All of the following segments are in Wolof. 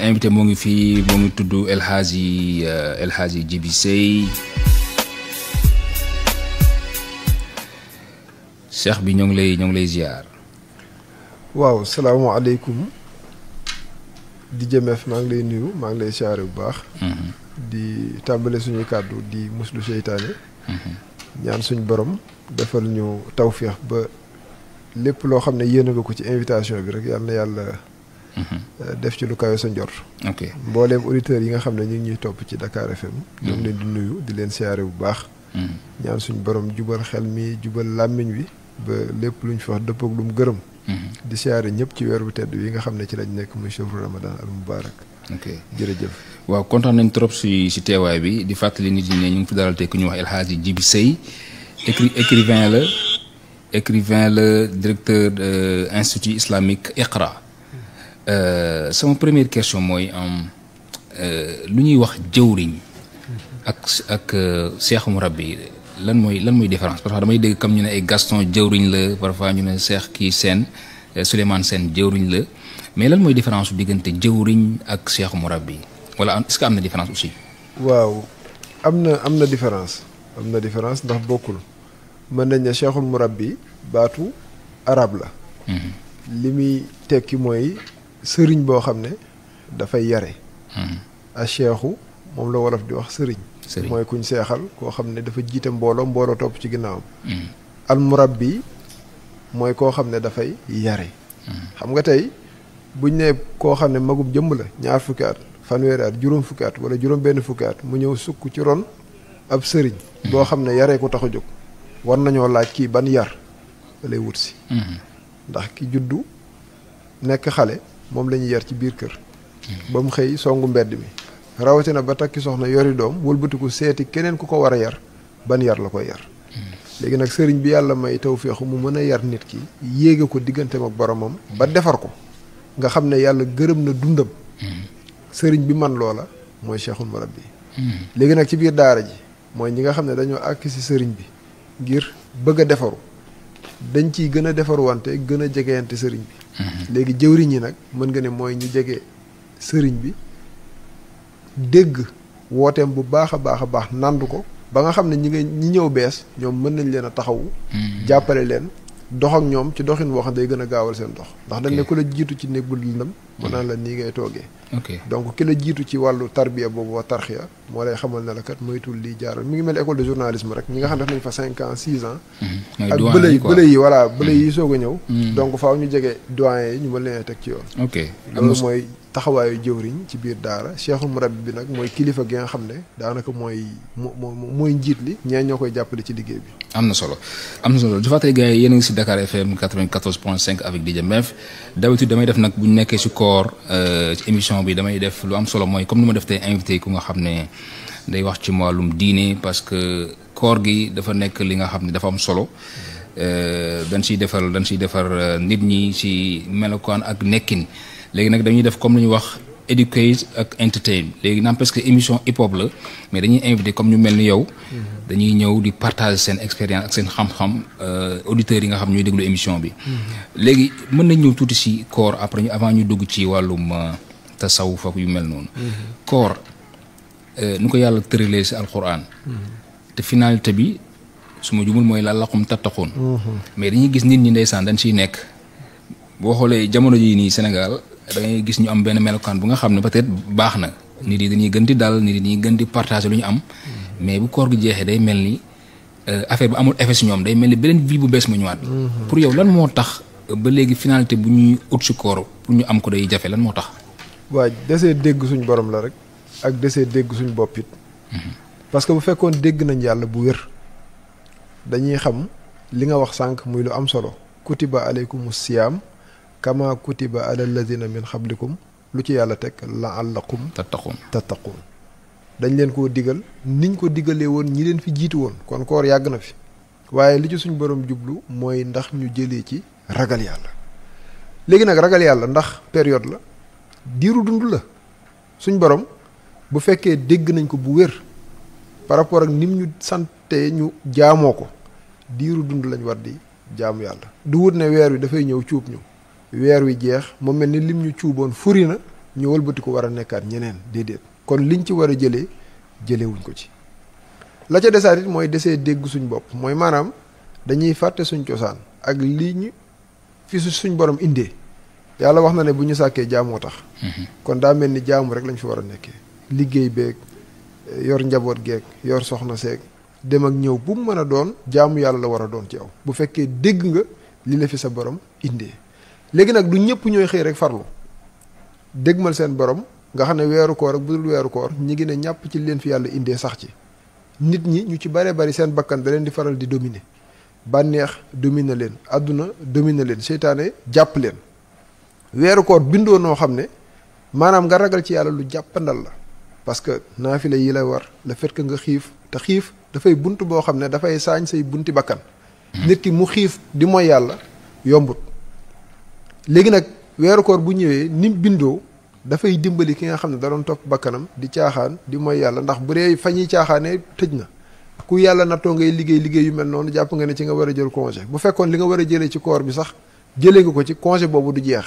invité moo ngi fii moo ngi tudd El Hadji Djiby Seye cheikh bi ñoo ngi lay ziar. waaw salaamaaleykum di jëmeef maa ngi lay nuyu maa ngi lay siyaare bu baax. di tàmbale suñuy kàddu di muslu seytaane. ñaan suñ borom defal ñu tawféex ba lépp loo xam ne yéene nga ko ci invitation bi rek yàlla na yàlla. def ci lu kawe sa njort. ok mbooleem auditeurs yi nga xam ne ñu ngi ñuy topp ci Dakar FM. ñoo ngi leen di nuyu di leen siyaare bu baax. ñaan suñ borom jubal xel mi jubal làmmiñ wi ba lépp luñ fi wax dëppoo ak lu mu gërëm. di siyaare ñëpp ci weer bu tedd yi nga xam ne ci lañ nekk muy chahru Ramadan al mubarak. ok jërëjëf. waaw kontaan nañ trop si teewaay bi di fàttali nit ñi ne ñu ngi fi dalal te ku ñu wax El Hadji Djiby Seye écrivain la directeur institut islamique Iqra. sama première question mooy lu ñuy wax jëwriñ ak Cheikh Mourabbi lan mooy différence parce que damay dégg comme ñu ne ay Gaston jëwriñ la parfois ñu ne Cheikh kii Sène Souleymane Sène jëwriñ la mais lan mooy différence su diggante jëwriñ ak Cheikh Mourabbi wala est-ce que am na différence aussi. waaw am na différence ndax bokkul mën nañ ne Cheikhul Mourabbi baatu arab la. li muy tekki mooy sëriñ boo xam ne dafay yare. a cheikhu moom la wolof di wax sëriñ. mooy kuñ seexal koo xam ne dafa jiite mbooloo topp ci ginnaawam. al murabbi mooy koo xam ne dafay yare. xam nga tey buñ ne koo xam ne magum jëmm la ñaar fukki at fanweeri at juróom fukki at wala juróom benn fukki at mu ñëw sukk ci ron ab sëriñ. boo xam ne yaree ko tax a jóg. war nañoo laaj kii ban yar lay wut si. ndax ki juddu nekk xale moom la ñuy yar ci biir kër. ba mu xëy songu mbedd mi. rawatina ba takki soxna yori doom wëlbatiku seeti keneen ku ko war a yar ban yar la koy yar. léegi nag sëriñ bi yàlla may tawféexu mu mën a yar nit ki yéege ko digganteem ak boromam ba defar ko nga xam ne yàlla gërëm na dundam. sëriñ bi man loola mooy Cheikhul Mourabbi. léegi nag ci biir daara ji mooy ñi nga xam ne dañoo àkk si sëriñ bi ngir bëgg a defaru dañ ciy gën a defaruwante gën a jegeyante sëriñ bi. léegi jëwriñ yi nag mën nga ne mooy ñu jege sëriñ bi dégg wooteem bu baax a baax nandu ko ba nga xam ne ñi ñëw bees ñoom mën nañ leen a taxawu. jàppale leen dox ak ñoom ci doxin boo xam ne day gën a gaawal seen dox. ndax dañ ne ku la jiitu ci néeg bu lëndëm mu naan la nii ngay toogee. donc ki la jiitu ci wàllu tarbiya boobu wa tarxiya moo lay xamal ne la kat moytul lii jaaral mi ngi mel école de journalisme rek ñi nga xam ne def nañ fa 5 ans 6 ans. ak bële yi voilà bële yi soog a ñëw. donc faaw ñu jege doyen yi ñu mën leen a teg ci yoon. loolu mooy taxawaayu jëwriñ ci biir daara Cheikhul Mourabbi bi nag mooy kilifa gi nga xam ne daanaka mooy njiit li ñee ñoo koy jàppale ci liggéey bi. am na solo di fàttali gars yi yéen a ngi si Dakar FM 94.5 avec DJ Mef d'habitude damay def nag bu ñu nekkee si koor ci émission bi damay def lu am solo mooy comme ni ma def tey invité ku nga xam ne day wax ci wàllum diine parce que koor gi dafa nekk li nga xam ne dafa am solo dañ siy defar nit ñi si melokaan ak nekkin. léegi nag dañuy def comme lu ñuy wax educate ak entertain léegi n'empêche que émission hip hop la mais dañuy invité comme ñu mel ni yow. dañuy ñëw di partager seen expérience ak seen xam-xam auditeurs yi nga xam ñooy déglu émission bi. léegi mën nañ ñëw tuuti si koor après ñu avant ñu dugg ci wàllum tasawuf ak yu mel noonu. koor nu ko yàlla tëralee si alquran. te finalité bi su ma jumul mooy la'allakum tattaqun. mais dañuy gis nit ñi ndeysaan dañ siy nekk boo xoolee jamono jii nii Sénégal. da ngay gis ñu am benn melokaan bu nga xam ne peut-être baax na nit yi dañuy gën di dal nit yi dañuy gën di partager lu ñu am mais bu koor gi jeexee day mel ni affaire bi amul effet si ñoom day mel ni beneen vie bu bees mu ñëwaat. pour yow lan moo tax ba léegi finalité bu ñuy ut si koor pour ñu am ko day jafe lan moo tax. waa desee dégg suñ borom la rek ak desee dégg suñ bopp it. parce que bu fekkoon dégg nañ yàlla bu wér dañuy xam li nga wax sànq muy lu am solo kutiba aleykumu siyaam kama kutiba ala alladina min xablikum lu ci yàlla teg la'allakum tattaqun dañ leen koo digal niñ ko digalee woon ñi leen fi jiitu woon kon koor yàgg na fi waaye li ci suñ borom jublu mooy ndax ñu jëlee ci ragal yàlla léegi nag ragal yàlla ndax période la diiru dund la suñ borom bu fekkee dégg nañ ko bu wér par rapport ak nim ñu sante ñu jaamoo ko diiru dund lañ war di jaamu yàlla du wut ne weer wi dafay ñëw cuub ñu weer wi jeex mu mel ni lim ñu cuuboon furi na ñu wëlbati ko war a nekkaat ñeneen déedéet kon liñ ci war a jëlee jëlewuñ ko ci la ca desaat it mooy desee dégg suñ bopp mooy maanaam dañuy fàtte suñ cosaan ak lii ñu fi suñ borom indee yàlla wax na ne bu ñu sàkkee jaamoo tax kon daa mel ni jaamu rek lañ fi war a nekkee liggéey beeg yor njaboot geeg yor soxna seeg dem ak ñëw bu mu mën a doon jaamu yàlla la war a doon ci yow bu fekkee dégg nga li la fi sa borom indee léegi nag du ñëpp ñooy xëy rek farlu dégmal seen borom nga xam ne weeru koor ak bu dul weeru koor ñi ngi ne ñàpp ci leen fi yàlla indee sax ci nit ñi ñu ci baree bari seen bakkan da leen di faral di dominer bànneex dominer leen àdduna dominer leen seytaane jàpp leen weeru koor bindoo noo xam ne maanaam nga ragal ci yàlla lu jàppandal la parce que naafile yi la war le fait que nga xiif te xiif dafay bunt boo xam ne dafay saañ say bunti bakkan nit ki mu xiif di mooy yàlla yombut léegi nag weeru koor bu ñëwee ni bindoo dafay dimbali ki nga xam ne da doon topp bakkanam di caaxaan di mooy yàlla ndax bu dee fa ñuy caaxaanee tëj na ku yàlla nattoo ngay liggéey yu mel noonu jàpp nga ne ci nga war a jël congé bu fekkoon li nga war a jëlee ci koor bi sax jëlee nga ko ci congé boobu du jeex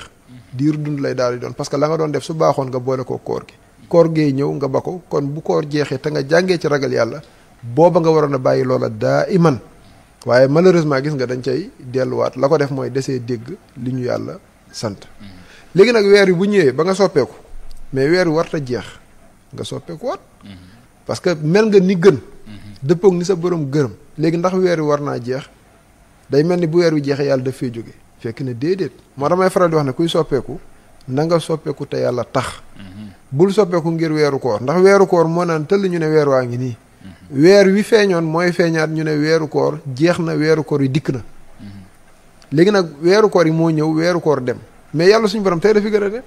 diir dund lay daal di doon parce que la nga doon def su baaxoon nga boole ko koor gi koor gee ñëw nga ba ko kon bu koor jeexee te nga jàngee ci ragal yàlla booba nga waroon a bàyyi loola daa iman waaye malheureusement gis nga dañ cay delluwaat la ko def mooy desee dégg li ñu yàlla sant léegi nag weer wi bu ñëwee ba nga soppeeku mais weer wi warta jeex nga soppeeku waat parce que mel nga ni gën dëppoog ni sa borom gërëm léegi ndax weer wi war naa jeex day mel ni bu weer wi jeexee yàlla daf fee jóge fekk ne déedéet moo damay faral di wax ne kuy soppeeku na nga soppeeku te yàlla tax bul soppeeku ngir weeru koor ndax weeru koor moo naan tëll ñu ne weer waa ngi nii weer wi feeñoon mooy feeñaat ñu ne weeru koor jeex na weeru koor yi dikk na léegi nag weeru koor yi moo ñëw weeru koor dem mais yàlla suñu borom tey dafi gën a dem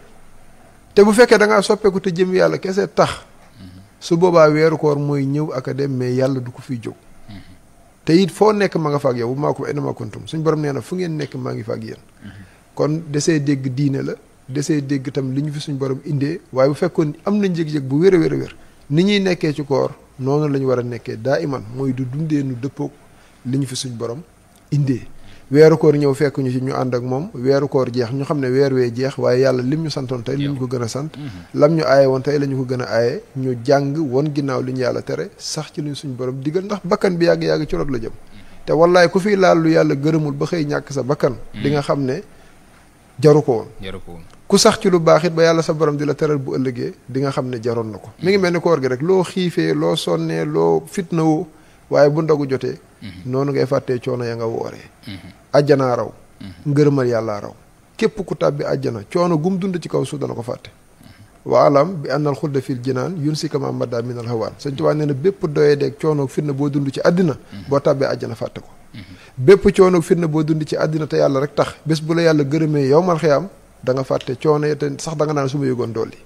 te bu fekkee da ngaa soppeeku te jëm yàlla kese tax su boobaa weeru koor mooy ñëw ak a dem mais yàlla du ko fiy jóg te it foo nekk ma nga fa ak yow bu maa ko innamaa kuntum suñu borom nee na fu ngeen nekk maa ngi fa ak yéen kon desee dégg diine la desee dégg itam li ñu fi suñu borom indee waaye bu fekkoon am na njëg-njëg bu wér a wér a wér ni ñuy nekkee ci koor noonu la ñu war a nekkee daa iman mooy du dundee nu dëppoog li ñu fi suñu borom indee weeru koor ñëw fekk ñu ci ñu ànd ak moom weeru koor jeex ñu xam ne weer wee jeex waaye yàlla lim ñu santoon tey li ñu ko gën a sant lam ñu aaye woon tey la ñu ko gën a aaye ñu jàng won ginnaaw li ñu yàlla tere sax ci li ñu suñu borom digal ndax bakkan bi yàgg-yàgg ci rot la jëm te wallaay ku fiy laal lu yàlla gërëmul ba xëy ñàkk sa bakkan di nga xam ne jaru ko woon ku sax ci lu baax it ba yàlla sa borom di la teral bu ëllëgee di nga xam ne jaroon na ko mi ngi mel ni koor gi rek loo xiifee loo sonnee loo fitnawoo waaye bu ndogu jotee noonu ngay fàttee coono ya nga wooree ajjanaa raw ngërëmal yàllaa raw képp ku tàbbi ajjana coono gum dund ci kaw suuf dana ko fàtte wa alam bi annal xulda fil jinaan yun si kama madda minal hawaan Sëñ Tuubaa nee na bépp doyee deeg coono fitna boo dund ci àddina boo tàbbee ajjana fàtte ko bépp coono fitna boo dund ci àddina te yàlla rek tax bés bu la yàlla gërëmee yow mal xiyaam da nga fàtte coono te sax da nga naan su ma yëgoon dolli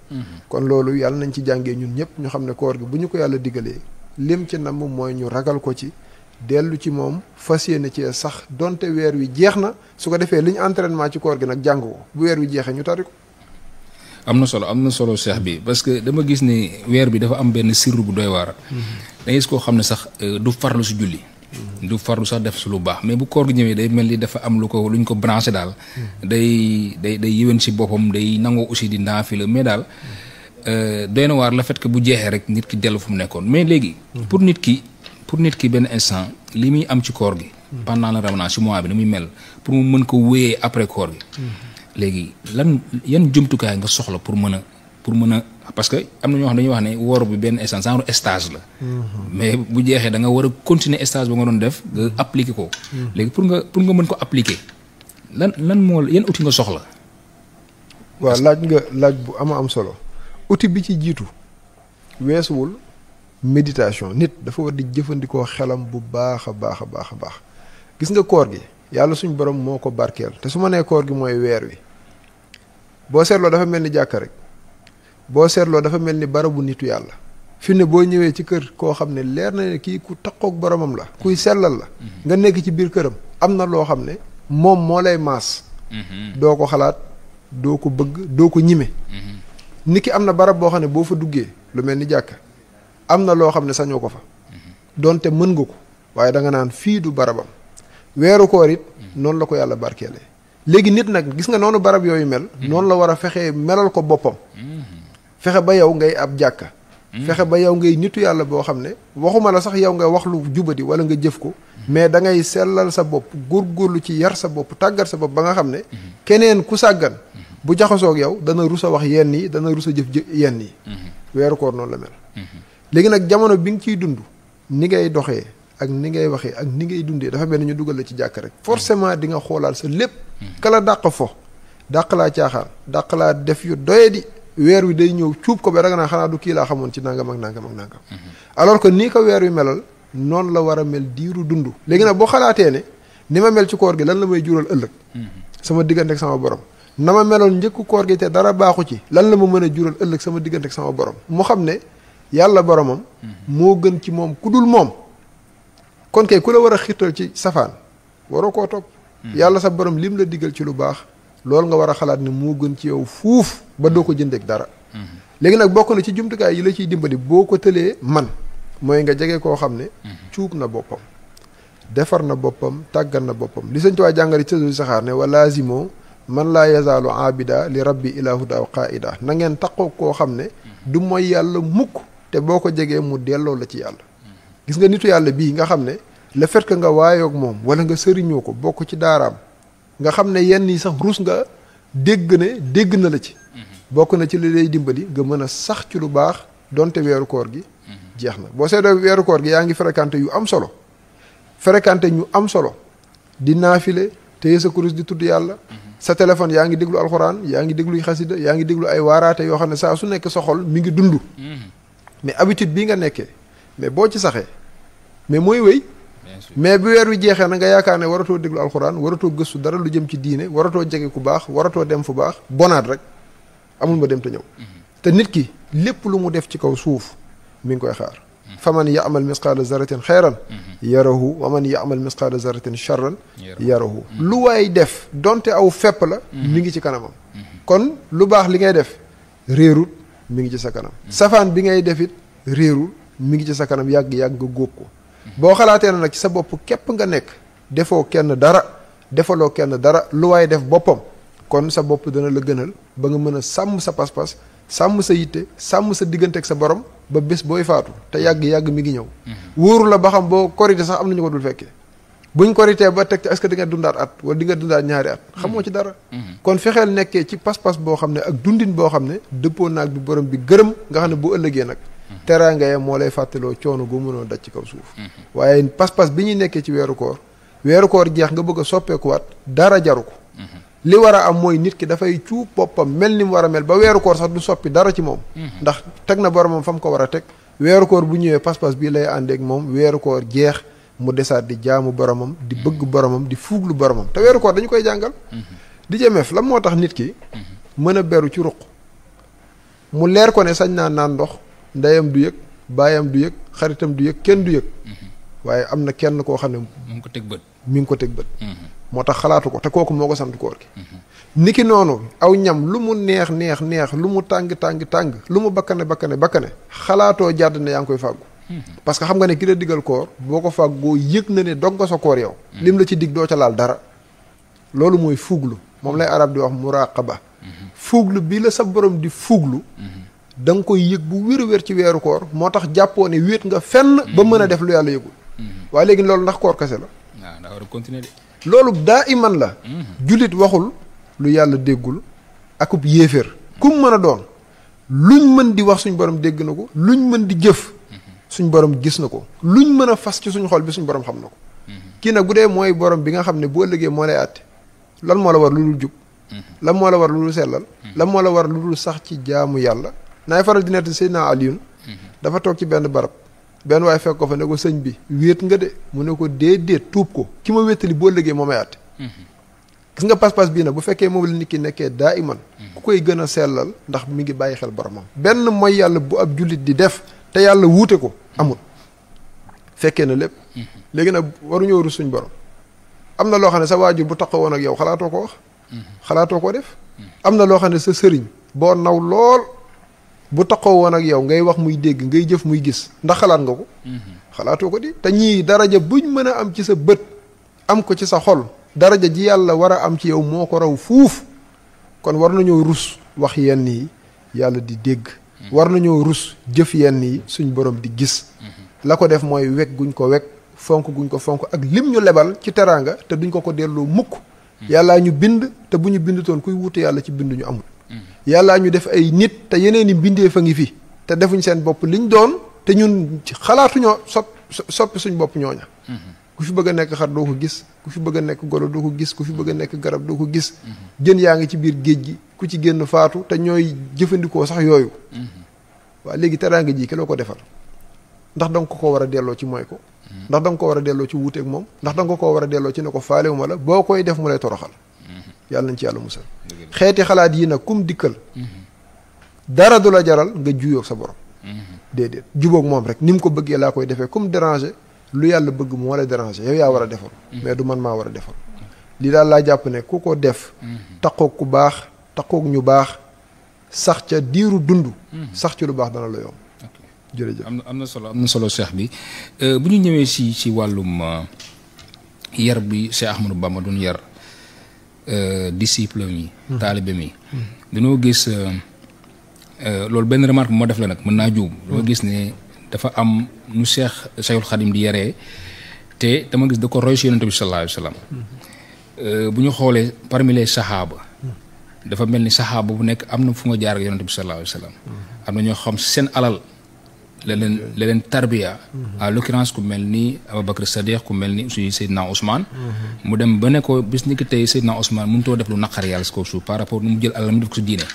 kon loolu yàlla nañ ci jàngee ñun ñëpp ñu xam ne koor gi bu ñu ko yàlla digalee lim ci namm mooy ñu ragal ko ci dellu ci moom fas yéene ci sax donte weer wi jeex na su ko defee li ñu entraînement ci koor gi nag jàng ko bu weer wi jeexee ñu tari ko. am na solo Cheikh bi parce que dama gis ni weer bi dafa am benn sirru bu doy waar. da ngay gis koo xam ne sax du farlu si julli. du farlu sax def su lu baax mais bu koor gi ñëwee day mel ni dafa am lu ñu ko branché daal. day yéwén si boppam day nangoo aussi di naafila mais daal. doy na waar le fait que bu jeexee rek nit ki dellu fu mu nekkoon mais léegi. pour nit ki benn instant li muy am ci koor gi. pendant le ramadan si mois bi ni muy mel pour mu mën ko wéyee après koor gi. léegi yan jumtukaay nga soxla pour mën a parce que am na ñoo xam dañuy wax ne woor bi benn instant genre stage la. mais bu jeexee da nga war a continuer stage ba nga doon def nga appliquer ko. léegi pour nga mën ko appliquer lan moo yan outil nga soxla. waaw laaj bu am solo. outil bi ci jiitu weesuwul méditation nit dafa war di jëfandikoo xelam bu baax a baax a baax a baax gis nga koor gi yàlla suñ borom moo ko barkeel te su ma nee koor gi mooy weer wi boo seetloo dafa mel ni jàkka rek boo seetloo dafa mel ni barabu nitu yàlla fi ne boo ñëwee ci kër koo xam ne leer na ne kii ku taqoog boromam la kuy sellal la nga nekk ci biir këram am na loo xam ne moom moo lay maas doo ko xalaat doo ko bëgg doo ko ñime nit ki am na barab boo xam ne boo fa duggee lu mel ni jàkka am na loo xam ne sañoo ko fa donte mën nga ko waaye da nga naan fii du barabam weeru koor it noonu la ko yàlla barkeele léegi nit nag gis nga noonu barab yooyu mel noonu la war a fexe melal ko boppam fexe ba yow ngay ab jàkka fexe ba yow ngay nitu yàlla boo xam ne waxuma la sax yow nga wax lu jubadi wala nga jëf ko mais da ngay sellal sa bopp góorgóorlu ci yar sa bopp tàggat sa bopp ba nga xam ne keneen ku sàggan bu jaxasoog yow dana rus a wax yenn yi dana rus a jëf yenn yi weeru koor noonu la mel léegi nag jamono bi nga ciy dund ni ngay doxee ak ni ngay waxee ak ni ngay dundee dafa mel ni ñu dugal la ci jàkk rek forcément di nga xoolaal sa lépp kala dàq fo dàq laa caaxaan dàq laa def yu doye di weer wi day ñëw cuub ko ba da nga naa xanaa du kii laa xamoon ci nangam ak nangam ak nangam alors que nii ko weer wi melal noonu la war a mel diiru dund léegi nag boo xalaatee ne ni ma mel ci koor gi lan la may jural ëllëg sama diggante ak sama borom na ma meloon njëkku koor gi te dara baaxu ci lan la ma mën a jural ëllëg sama diggante ak sama borom mu xam ne yàlla boromam moo gën ci moom ku dul moom kon kay ku la war a xiirtal ci safaan waroo koo topp yàlla sa borom lim la diggal ci lu baax loolu nga war a xalaat ne moo gën ci yow fuuf ba doo ko jëndeek dara léegi nag bokk na ci jumtukaay yi la ciy dimbali boo ko tëlee man mooy nga jege koo xam ne cuub na boppam defar na boppam tàggat na boppam li Sëñ Tuubaa jàngari ci saxaar ne wa laazimo man laa yazaalu abida li rabbi ilaahu daaw qaida na ngeen taqoo koo xam ne du mooy yàlla mukk te boo ko jegee mu delloo la ci yàlla gis nga nitu yàlla bii nga xam ne le fait que nga waayoog moom wala nga sëriñoo ko bokk ci daaraam nga xam ne yenn yi sax rus nga dégg na la ci bokk na ci li lay dimbali nga mën a sax ci lu baax donte weeru koor gi jeex na boo seetee weeru koor gi yaa ngi fréquenté yu am solo fréquenté ñu am solo di naafile téye sa kurus di tudd yàlla sa téléphone yaa ngi déglu alxuraan yaa ngi déglu xasida yaa ngi déglu ay waaraate yoo xam ne saa su nekk sa xol mi ngi dund mais habitude bii nga nekkee mais boo ci saxee mais mooy wéy mais bu weer wi jeexee na nga yaakaar ne waratoo déglu alxuraan waratoo gëstu dara lu jëm ci diine waratoo jege ku baax waratoo dem fu baax bonaat rek amul ma dem te ñëw te nit ki lépp lu mu def ci kaw suuf mi ngi koy xaar fa man ya'mal misqaala zarratin xayran yarahu wa man ya'mal misqaala zarratin charran yarahu lu waay def donte aw fepp la mi ngi ci kanamam kon lu baax li ngay def réerul mi ngi ci sa kanam safaan bi ngay def it réerul mi ngi ci sa kanam yàgg-yàgg nga góob ko boo xalaatee na nag ci sa bopp képp nga nekk defoo kenn dara defaloo kenn dara lu waay def boppam kon sa bopp dana la gënal ba nga mën a sàmm sa pas-pas sàmm sa yitte sàmm sa diggante ak sa borom ba bés booy faatu te yàgg-yàgg mi ngi ñëw wóoru la ba xam boo korité sax am nañu ko dul fekkee buñ koritee ba teg est-ce que di nga dundaat at wala di nga dundaat ñaari at xamoo ci dara kon fexeel nekkee ci pas-pas boo xam ne ak dundin boo xam ne dëppoo naag bi borom bi gërëm nga xam ne bu ëllëgee nag teraanga ya moo lay fàttaloo coono gu mënoo daj ci kaw suuf waaye pas-pas bi ñuy nekkee ci weeru koor jeex nga bëgg a soppeekuwaat dara jaru ko li war a am mooy nit ki dafay cuub boppam mel ni mu war a mel ba weeru koor sax du soppi dara ci moom ndax teg na boromam fa mu ko war a teg weeru koor bu ñëwee pas-pas bii lay àndeek moom weeru koor jeex mu desaat di jaamu boromam di bëgg boromam di fuuglu boromam te weeru koor dañu koy jàngal di jëmeef lan moo tax nit ki mën a beru ci ruq mu leer ko ne sañ naa naan ndox ndeyam du yëg baayam du yëg xaritam du yëg kenn du yëg waaye am na kenn koo xam ne mi ngi ko teg bët moo tax xalaatu ko te kooku moo ko sant koor gi niki noonu aw ñam lu mu neex lu mu tàng lu mu bakkane xalaatoo jàdd ne yaa ngi koy fàggu parce que xam nga ne ki la diggal koor boo ko fàggoo yëg na ne dog nga sa koor yow lim la ci dig doo ca laal dara loolu mooy fuuglu moom lay arab di wax muraqaba fuuglu bi la sa borom di fuuglu da nga koy yëg bu wér ci weeru koor moo tax jàppoo ne wéet nga fenn ba mën a def lu yàlla yëgul waaye léegi loolu ndax koor kese la waaw daa war a continuer de loolu daa iman la jullit waxul lu yàlla déggul akub yéeféer kum mën a doon luñ mën di wax suñ borom dégg na ko luñ mën di jëf suñ borom gis na ko luñ mën a fas ci suñ xol bi suñ borom xam na ko kii nag bu dee mooy borom bi nga xam ne bu ëllëgee moo lay àtte lan moo la war lu dul jub lan moo la war lu dul sellal lan moo la war lu dul sax ci jaamu yàlla naay faral di nett Seydina Aliyun dafa toog ci benn barab benn waaye fekk ko fa ne ko sëñ bi wéet nga de mu ne ko déedéet tuub ko ki ma wéttali boo ëllëgee moo may àtte gis nga pas-pas bii nag bu fekkee moom la nit ki nekkee daa iman ku koy gën a sellal ndax mi ngi bàyyi xel boromam benn mooy yàlla bu ab jullit di def te yàlla wuute ko amul fekkee na lépp léegi nag waruñoo rus suñ borom am na loo xam ne sa waajur bu taxawoon ak yow xalaatoo ko wax xalaatoo ko def am na loo xam ne sa sëriñ boo naw lool bu taxawoon ak yow ngay wax muy dégg ngay jëf muy gis ndax xalaat nga ko xalaatoo ko di te ñii daraja buñ mën a am ci sa bët am ko ci sa xol daraja ji yàlla war a am ci yow moo ko raw fuuf kon war nañoo rus wax yenn yi yàlla di dégg war nañoo rus jëf yenn yi suñ borom di gis la ko def mooy wekk guñ ko wekk fonk guñ ko fonk ak lim ñu lebal ci teraanga te duñ ko delloo mukk yàllaa ñu bind te bu ñu bindutoon kuy wuute yàlla ci bind ñu amul yàllaa ñu def ay nit te yeneen i mbindee fa ngi fi te defuñ seen bopp liñ doon te ñun xalaatuñoo soppi suñ bopp ñooña ku fi bëgg a nekk xar doo ko gis ku fi bëgg a nekk golo doo ko gis ku fi bëgg a nekk garab doo ko gis jën yaa ngi ci biir géej gi ku ci génn faatu te ñooy jëfandikoo sax yooyu waaw léegi teraanga ji ki loo ko defal ndax danga ko war a delloo ci mooy ko ndax danga ko war a delloo ci wuuteeg moom ndax danga ko war a delloo ci ne ko faalewuma la boo koy def mu lay toroxal yàlla nañ ci yàlla musal xeeti xalaat yi nag kum dikkal dara du la jaral nga juyoog sa borom déedéet jubóog moom rek ni mu ko bëggee laa koy defee kum déranger lu yàlla bëgg moo la déranger yow yaa war a defal mais du man maa war a defal lii daal laa jàpp ne ku ko def taqoog ku baax taqoog ñu baax sax ca diiru dund sax ci lu baax dana la yomb jërëjëf am na solo Cheikh bi bu ñu ñëwee ci wàllum yar bi Cheikh Ahmadou Bamba doon yar disciple mi taalibe mi dañoo gis loolu benn remarque bu ma def la nag mën naa juum dama gis ne dafa am nu Cheikhul Khadim di yaree te dama gis da ko roy si yonent bi sallallahu alayhi wa sallam bu ñu xoolee parmi les saxaaba dafa mel ni saxaaba bu nekk am na fu nga jaar ak yonent bi sallallahu alayhi wa sallam am na ñoo xam seen alal la leen tarbiya à l'occurrence ku mel ni Abubakar Sadiq ku mel ni aussi Seydina Ousmane mu dem ba ne ko bis ni ki tey Seydina Ousmane mënutoo def lu naqar yàlla si kaw suuf par rapport nu mu jël alal mi def ko si diine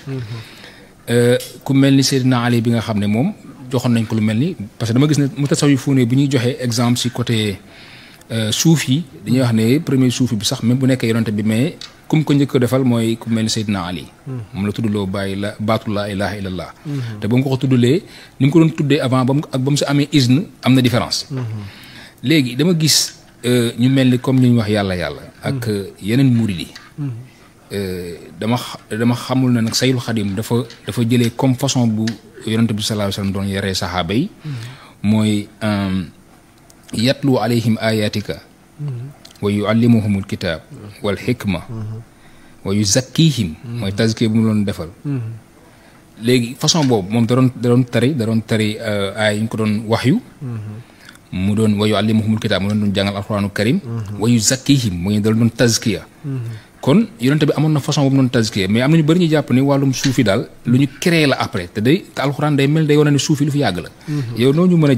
ku mel ni Seydina Ali bi nga xam ne moom joxoon nañ ko lu mel ni parce que dama gis ne mu tasawufoon bi ñuy joxee exemple si côté suuf yi dañuy wax ne premier suufi bi sax même bu nekkee yonante bi mais kum ko njëkk a defal mooy ku mel ni Seydina Ali moom la tuddloo bàyyi la baatu laa ilaha illallah te ba mu ko tuddulee ni mu ko doon tuddee avant ba mu si amee izn am na différence léegi dama gis ñu mel ni comme li ñu wax yàlla ak yeneen murid yi dama xamul na nag Sayul Xadim dafa jëlee comme façon bu yonante bi sallallahu alayhi wa sallam doon yaree saxaaba yi mooy yatlu alayhim ayatika wa yuallimuhumul kitaab wal xikma wa yuzakkihim mooy tazkiya bu mu doon defal léegi façon boobu moom da doon tari ay yi ñu ko doon waxyu mu doon wa yuallimuhumul kitaab mu doon jàngal alquraanu karim wa yuzakkihim mooy da doon tazkiya kon yonente bi amoon na façon boobu noonu tazkiya mais am nañu bëri ñu jàpp ni wàllum suufi daal lu ñu créé la après te alxuraan day mel day wane ne suufi lu fi yàgg la yow noo ñu mën a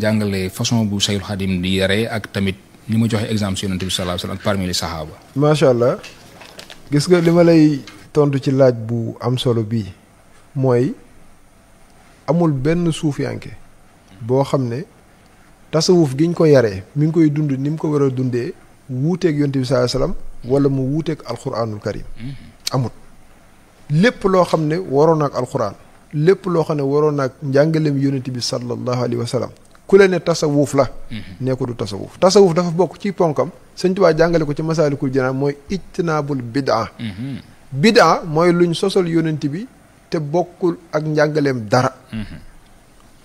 jàngale façon bu Sayul Xadim di yaree ak tamit ni ma joxe exemple si yonente bi sallallahu alayhi wa sallam ak parmi les sahaaba macha allah gis nga li ma lay tontu ci laaj bu am solo bii mooy amul benn suufiyanke boo xam ne tasawuf gi ñu ko yaree mi ngi koy dund ni mu ko war a dundee wuuteeg yonente bi sallallahu alayhi wa sallam wala mu wuuteeg alquranul karim amut lépp loo xam ne waroon ak alquran lépp loo xam ne waroon ak njàngaleem yonent bi sallallahu alayhi wa sallam ku le ne tasawuf la nee ko du tasawuf dafa bokk ci ponkam Sëñ Tuubaa jàngale ko ci masaalikul jinaan mooy ijtinaabul bidaa bidaa mooy luñ sosal yonent bi te bokkul ak njàngaleem dara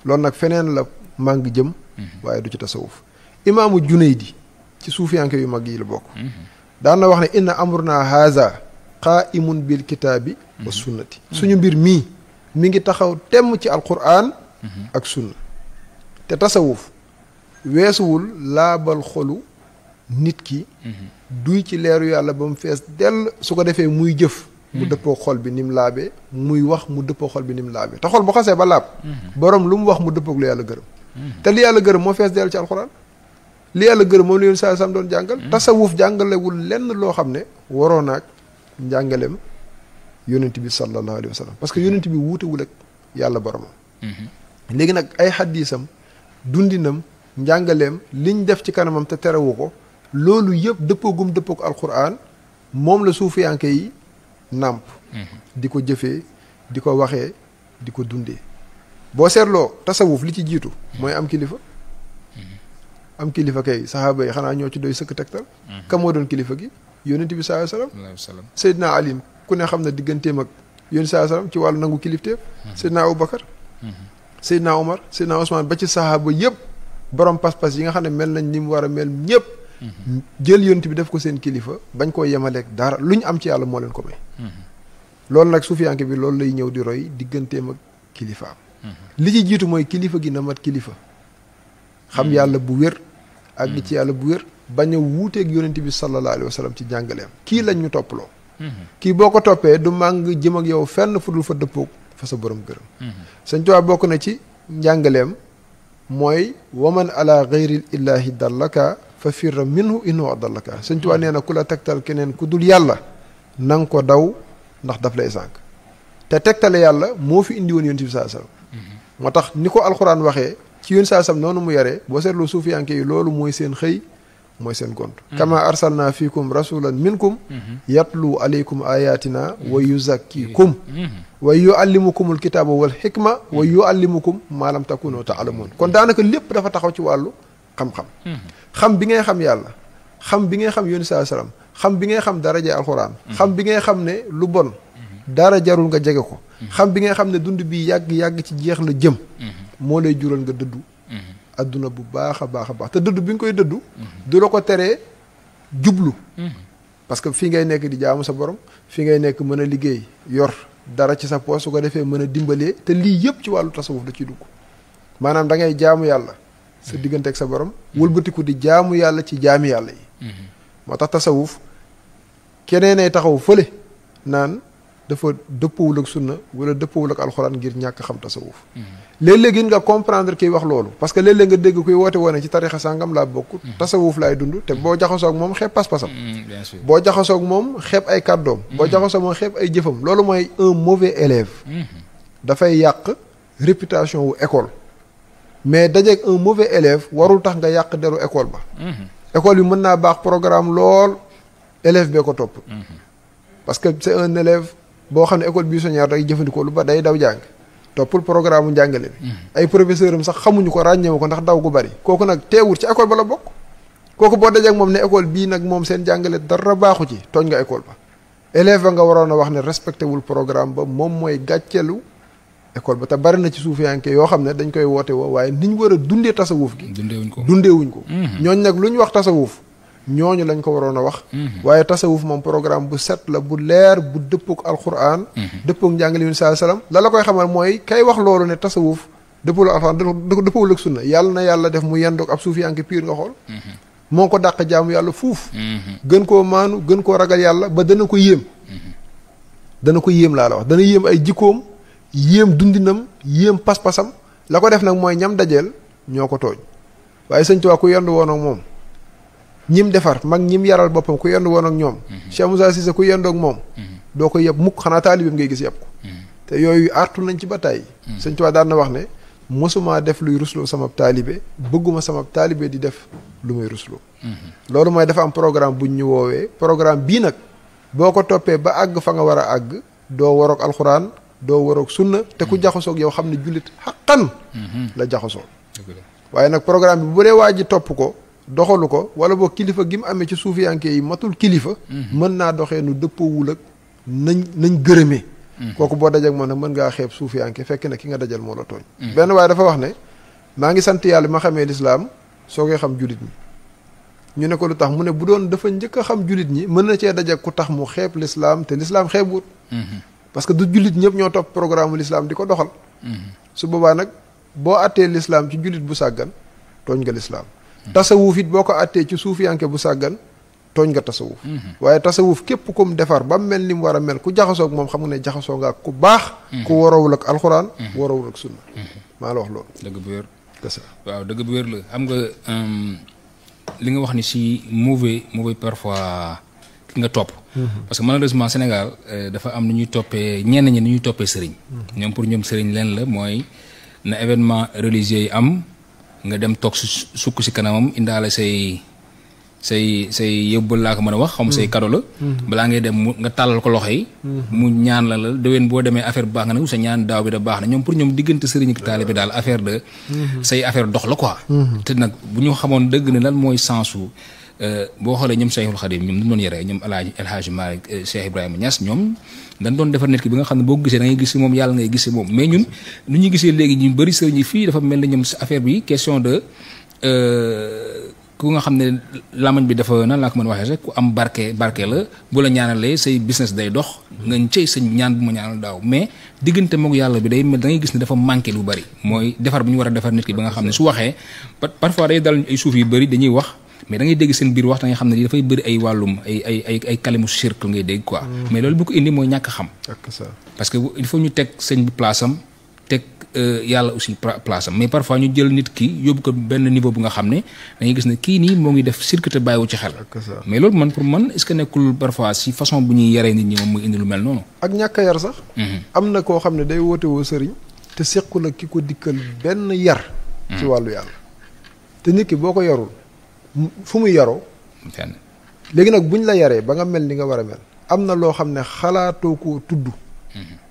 loolu nag feneen la màng jëm waaye du ci tasawuf imaamu Junaydi ci suufiyanke yu mag yi la bokk daan na wax ne inna amruna haza qaimun bil kitaabi wa sunnati suñu mbir mii mi ngi taxaw temm ci alquran ak sunna te tasawuf weesuwul laabal xolu nit ki duy ci leeru yàlla ba mu fees dell su ko defee muy jëf mu dëppoo xol bi ni mu laabee muy wax mu dëppoo xol bi ni mu laabee te xol bu xasee ba laab borom lu mu wax mu dëppoog lu yàlla gërëm te li yàlla gërëm moo fees dell ci alquran li yàlla gërëm moom la yoon saa sam doon jàngal tasawuf jàngalewul lenn loo xam ne waroo naag njàngaleem yonent bi sallallahu alayhi wa sallam parce que yonent bi wuutewul ak yàlla boromam léegi nag ay xaddiisam dundinam njàngaleem liñ def ci kanamam te terewu ko loolu yëpp dëppoogum dëppoog alquran moom la suufiyanke yi nàmp di ko jëfee di ko waxee di ko dundee boo seetloo tasawuf li ci jiitu mooy am kilifa am kilifa kay saxaaba yi xanaa ñoo ci doy sëkk tegtal ka moo doon kilifa gi yonent bi sallallahu alayhi wa sallam Seydina Ali ku ne xam na digganteem ak yonent sallallahu alayhi wa sallam ci wàllu nangu kilifteef Seydina Aboubacar Seydina Omar Seydina Ousmane ba ci saxaaba yëpp borom pas-pas yi nga xam ne mel nañ ni mu war a mel ñëpp jël yonent bi def ko seen kilifa bañ koo yemaleeg dara lu ñu am ci yàlla moo leen ko may. loolu nag suufiyanke bi loolu lay ñëw di roy digganteem ak kilifaam. li ci jiitu mooy kilifa gi na mat kilifa. xam yàlla bu wér. àgg ci yàlla bu wér. bañ a wuuteeg yonent bi sallallahu alayhi wa sallam ci jàngaleem kii lañ ñu topploo. kii boo ko toppee du màng jëm ak yow fenn fu dul fa dëppoog fa sa borom gërëm. Sëñ Tuubaa bokk na ci njàngaleem mooy waman ala gayril illahi dallaka fa firra minhu innahu dallaka. Sëñ Tuubaa nee na ku la tegtal keneen ku dul yàlla na nga ko daw ndax daf lay sànq te tegtale yàlla moo fi indi woon yonent bi sallallahu alayhi wa sallam. moo tax ni ko alxuraan waxee ci yonent sallallahu alayhi wa sallam noonu mu yaree boo seetloo suufiyanke yi loolu mooy seen xëy mooy seen gont kama arsalna fiikum rasulan minkum yatlu aleykum ayatina wa yuzakkikum wa yuallimukumul kitaaba wal xikma wa yuallimukum maa lam takunu taalamuun kon daanaka lépp dafa taxaw ci wàllu xam-xam xam bi ngay xam yàlla xam bi ngay xam yonent sallallahu alayhi wa sallam xam bi ngay xam daraje alxuraan xam bi ngay xam ne lu bon dara jarul nga jege ko xam bi ngay xam ne dund bi yàgg-yàgg ci jeex la jëm moo lay jural nga dëddu adduna bu baax a baax a baax te dëddu bi nga koy dëddu du la ko teree jublu parce que fii ngay nekk di jaamu sa borom fii ngay nekk mën a liggéey yor dara ci sa poos su ko defee mën a dimbalee te lii yëpp ci wàllu tasawuf da ciy dugg maanaam da ngay jaamu yàlla sa diggante ak sa borom wëlbatiku di jaamu yàlla ci jaami yàlla yi moo tax tasawuf keneen ay taxaw fële naan dafa dëppawul ak sunna wala dëppawul ak alxuraan ngir ñàkk xam tasawuf léeg-léeg nga comprendre kiy wax loolu parce que léeg-léeg nga dégg kuy woote woone ci tarixa sàngam laa bokk tasawuf laay dund te boo jaxasoo ak moom xeeb pas-pasam boo jaxasoo ak moom xeeb ay kàddoom boo jaxasoo ak moom xeeb ay jëfam loolu mooy un mauvais élève dafay yàq réputation wu école mais dajeeg un mauvais élève warul tax nga yàq deru école ba école bi mën naa baax programme lool élève bee ko topp parce que c'est un élève boo xam ne école buissonnière day jëfandikoo lu ba day daw jàng toppul programme mu njàngale bi ay professeur am sax xamuñu ko ràññewu ko ndax daw gu bari kooku nag teewul ci école ba la bokk kooku boo dajee ak moom ne école bii nag moom seen jàngale dara baaxu ci tooñ nga école ba élève ba nga waroon a wax ne respecté wul programme ba moom mooy gàccelu école ba te bari na ci suufiyanke yoo xam ne dañ koy woote woo waaye niñ war a dundee tasawuf gi dundeewuñ ko ñooñ nag lu ñu wax tasawuf ñooñu lañ ko waroon a wax waaye tasawuf moom programme bu set la bu leer bu dëppook alquran dëppook njàngale yu sallallahu alayhi wasallam la koy xamal mooy kay wax loolu ne tasawuf dëppul alquran dëppawul ak sunna yàlla na yàlla def mu yendoog ab suufiyanke pire nga xool moo ko dàq jaamu yàlla fuuf gën koo maanu gën koo ragal yàlla ba dana ko yéem laa la wax dana yéem ay jikkoom yéem dundinam yéem pas-pasam la ko def nag mooy ñam dajeel ñoo ko tooñ waaye Sëñ Tuubaa ku yendu woon ak moom ñim defar mag ñim yaral boppam ku yendu woon ak ñoom Cheikh Moussa Cissé ku yendu ak moom doo ko yeb mukk xanaa taalibeem ngay gis yeb ko te yooyu artu nañ ci ba tàyyi Sëñ Tuubaa daan na wax ne mosuma def luy rusloo sama taalibe bëgguma sama taalibe di def lu muy rusloo loolu mooy dafa am programme buñ ñu woowee programme bii nag boo ko toppee ba àgg fa nga war a àgg doo waroog alxuraan doo waroog sunna te ku jaxasoog yow xam ne jullit xaqan la jaxasoo waaye nag programme bi bu dee waa ji topp ko doxalu ko wala boo kilifa gi mu amee ci suufiyanke yi matul kilifa mën naa doxee nu dëppoowul ak nañ gërëmee kooku boo dajak moom nag mën ngaa xeeb suufiyanke fekk na ki nga dajal moo la tooñ benn waaye dafa wax ne maa ngi sant yàlla bi ma xamee lislaam soo koy xam jullit ñi ñu ne ko lu tax mu ne bu doon dafa njëkk a xam jullit ñi mën na cee dajak ku tax mu xeeb lislaam te lislaam xeebut parce que du jullit ñëpp ñoo topp programme l'islam di ko doxal su boobaa nag boo attee l'islam ci jullit bu sàggan tooñ nga l'islam tasawuf it boo ko attee ci suufiyanke bu sàggan tooñ nga tasawuf waaye tasawuf képp kum defar ba mel ni mu war a mel ku jaxasoo ak moom xam nga ne jaxasoo nga ak ku baax ku warawul ak alxuraan warawul ak sunna maa la wax loolu dëgg bu wér waaw dëgg bu wér la xam nga li nga wax ni si mauvais parfois ki nga topp parce que malheureusement Sénégal dafa am nu ñuy toppee ñenn ñi nu ñuy toppee sëriñ ñoom pour ñoom sëriñ leen la mooy na événement religieux yi am nga dem toog sukk si kanamam indaale say yóbbal laa ko mën a wax xam say kado la balaa ngay dem nga tàllal ko loxo yi mu ñaan la déwén boo demee affaire bu baax nga ne sa ñaan daaw bi da baax na ñoom pour ñoom diggante sëriñ ak taalibe daal affaire de say affaire dox la quoi te nag bu ñu xamoon dëgg ne lan mooy sensu boo xoolee ñoom Cheikhul Khadim ñoom dañu doon yaree ñoom El Hadji Malick Cheikh Ibrahima Niass ñoom dañ doon defar nit ki bi nga xam ne boo ko gisee da ngay gis si moom yàlla ngay gis si moom mais ñun nu ñuy gisee léegi ñu bëri sëriñ yi fii dafa mel ni ñoom affaire bi question de ku nga xam ne lamañ bi dafa nan laa ko mën a waxee rek ku am barke la bu la ñaanalee say business day dox nga cey sëñ ñaan bu ma ñaanal daaw mais diggante mook yàlla bi day mel da ngay gis ne dafa manqué lu bari mooy defar bu ñu war a defar nit ki ba nga xam ne su waxee parfois day dal ay suuf yu bëri dañuy wax mais da ngay dégg seen biir wax da nga xam ne lii dafay bëri ay wàllum ay kalimu cirque ngay dégg quoi mais loolu bu ko indi mooy ñàkk xam parce que il faut ñu teg sëñ bi place am teg yàlla aussi place am mais parfois ñu jël nit ki yóbbu ko benn niveau bu nga xam ne dañuy gis ne kii nii moo ngi def cirque te bàyyiwu ci xel mais loolu man pour man est-ce que nekkul parfois si façon bu ñuy yaree nit ñi moom muy indi lu mel noonu ak ñàkk a yar sax am na koo xam ne day woote woo sëriñ te sequl ak ki ko dikkal benn yar ci wàllu yàlla te nit ki boo ko yarul fu muy yaroo léegi nag buñ la yaree ba nga mel ni nga war a mel am na loo xam ne xalaatoo koo tudd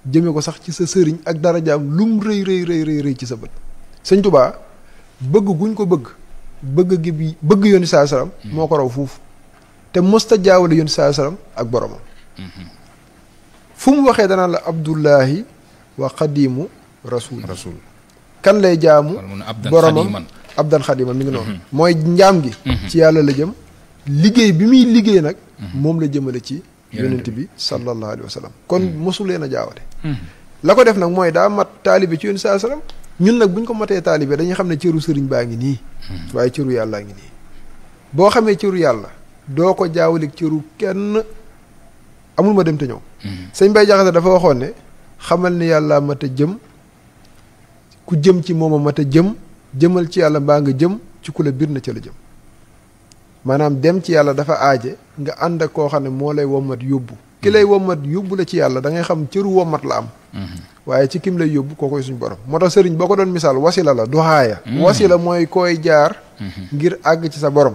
jëme ko sax ci sa sëriñ ak darajaam lum rëy ci sa bët sëñ Tuubaa bëgg guñ ko bëgg gi bi bëgg yónni saa salaam moo ko raw fuuf te mosta jaawale yónni saa salaam ak boromam fu mu waxee danaan la abdullahi wa xadimu rasul kan lay jaamu boromam abdan xadiman mi ngi noonu mooy njaam gi ci yàlla la jëm liggéey bi muy liggéey nag moom la jëmale ci yonent bi sallallahu alayhi wa sallam kon mosu leen a jaawale la ko def nag mooy daa mat taalibe ci yonent saa sallam ñun nag bu ñu ko matee taalibe dañuy xam ne cëru sëriñ baa ngi nii waaye cëru yàllaa ngi nii boo xamee cëru yàlla doo ko jaawaleeg cëru kenn amul ma dem te ñëw sëñ Bay Jaxate dafa waxoon ne xamal ne yàlla mat a jëm ku jëm ci mooma mat a jëmal ci yàlla mbaa nga jëm ci ku la bir na ca la jëm maanaam dem ci yàlla dafa aaje nga ànd ak koo xam ne moo lay wommat yóbbu ki lay wommat yóbbu la ci yàlla da ngay xam cëru wommat la am waaye ci kim lay yóbbu koo koy suñ borom moo tax sëriñ boo ko doon misaal wasila la du xaaya wasila mooy koy jaar ngir àgg ci sa borom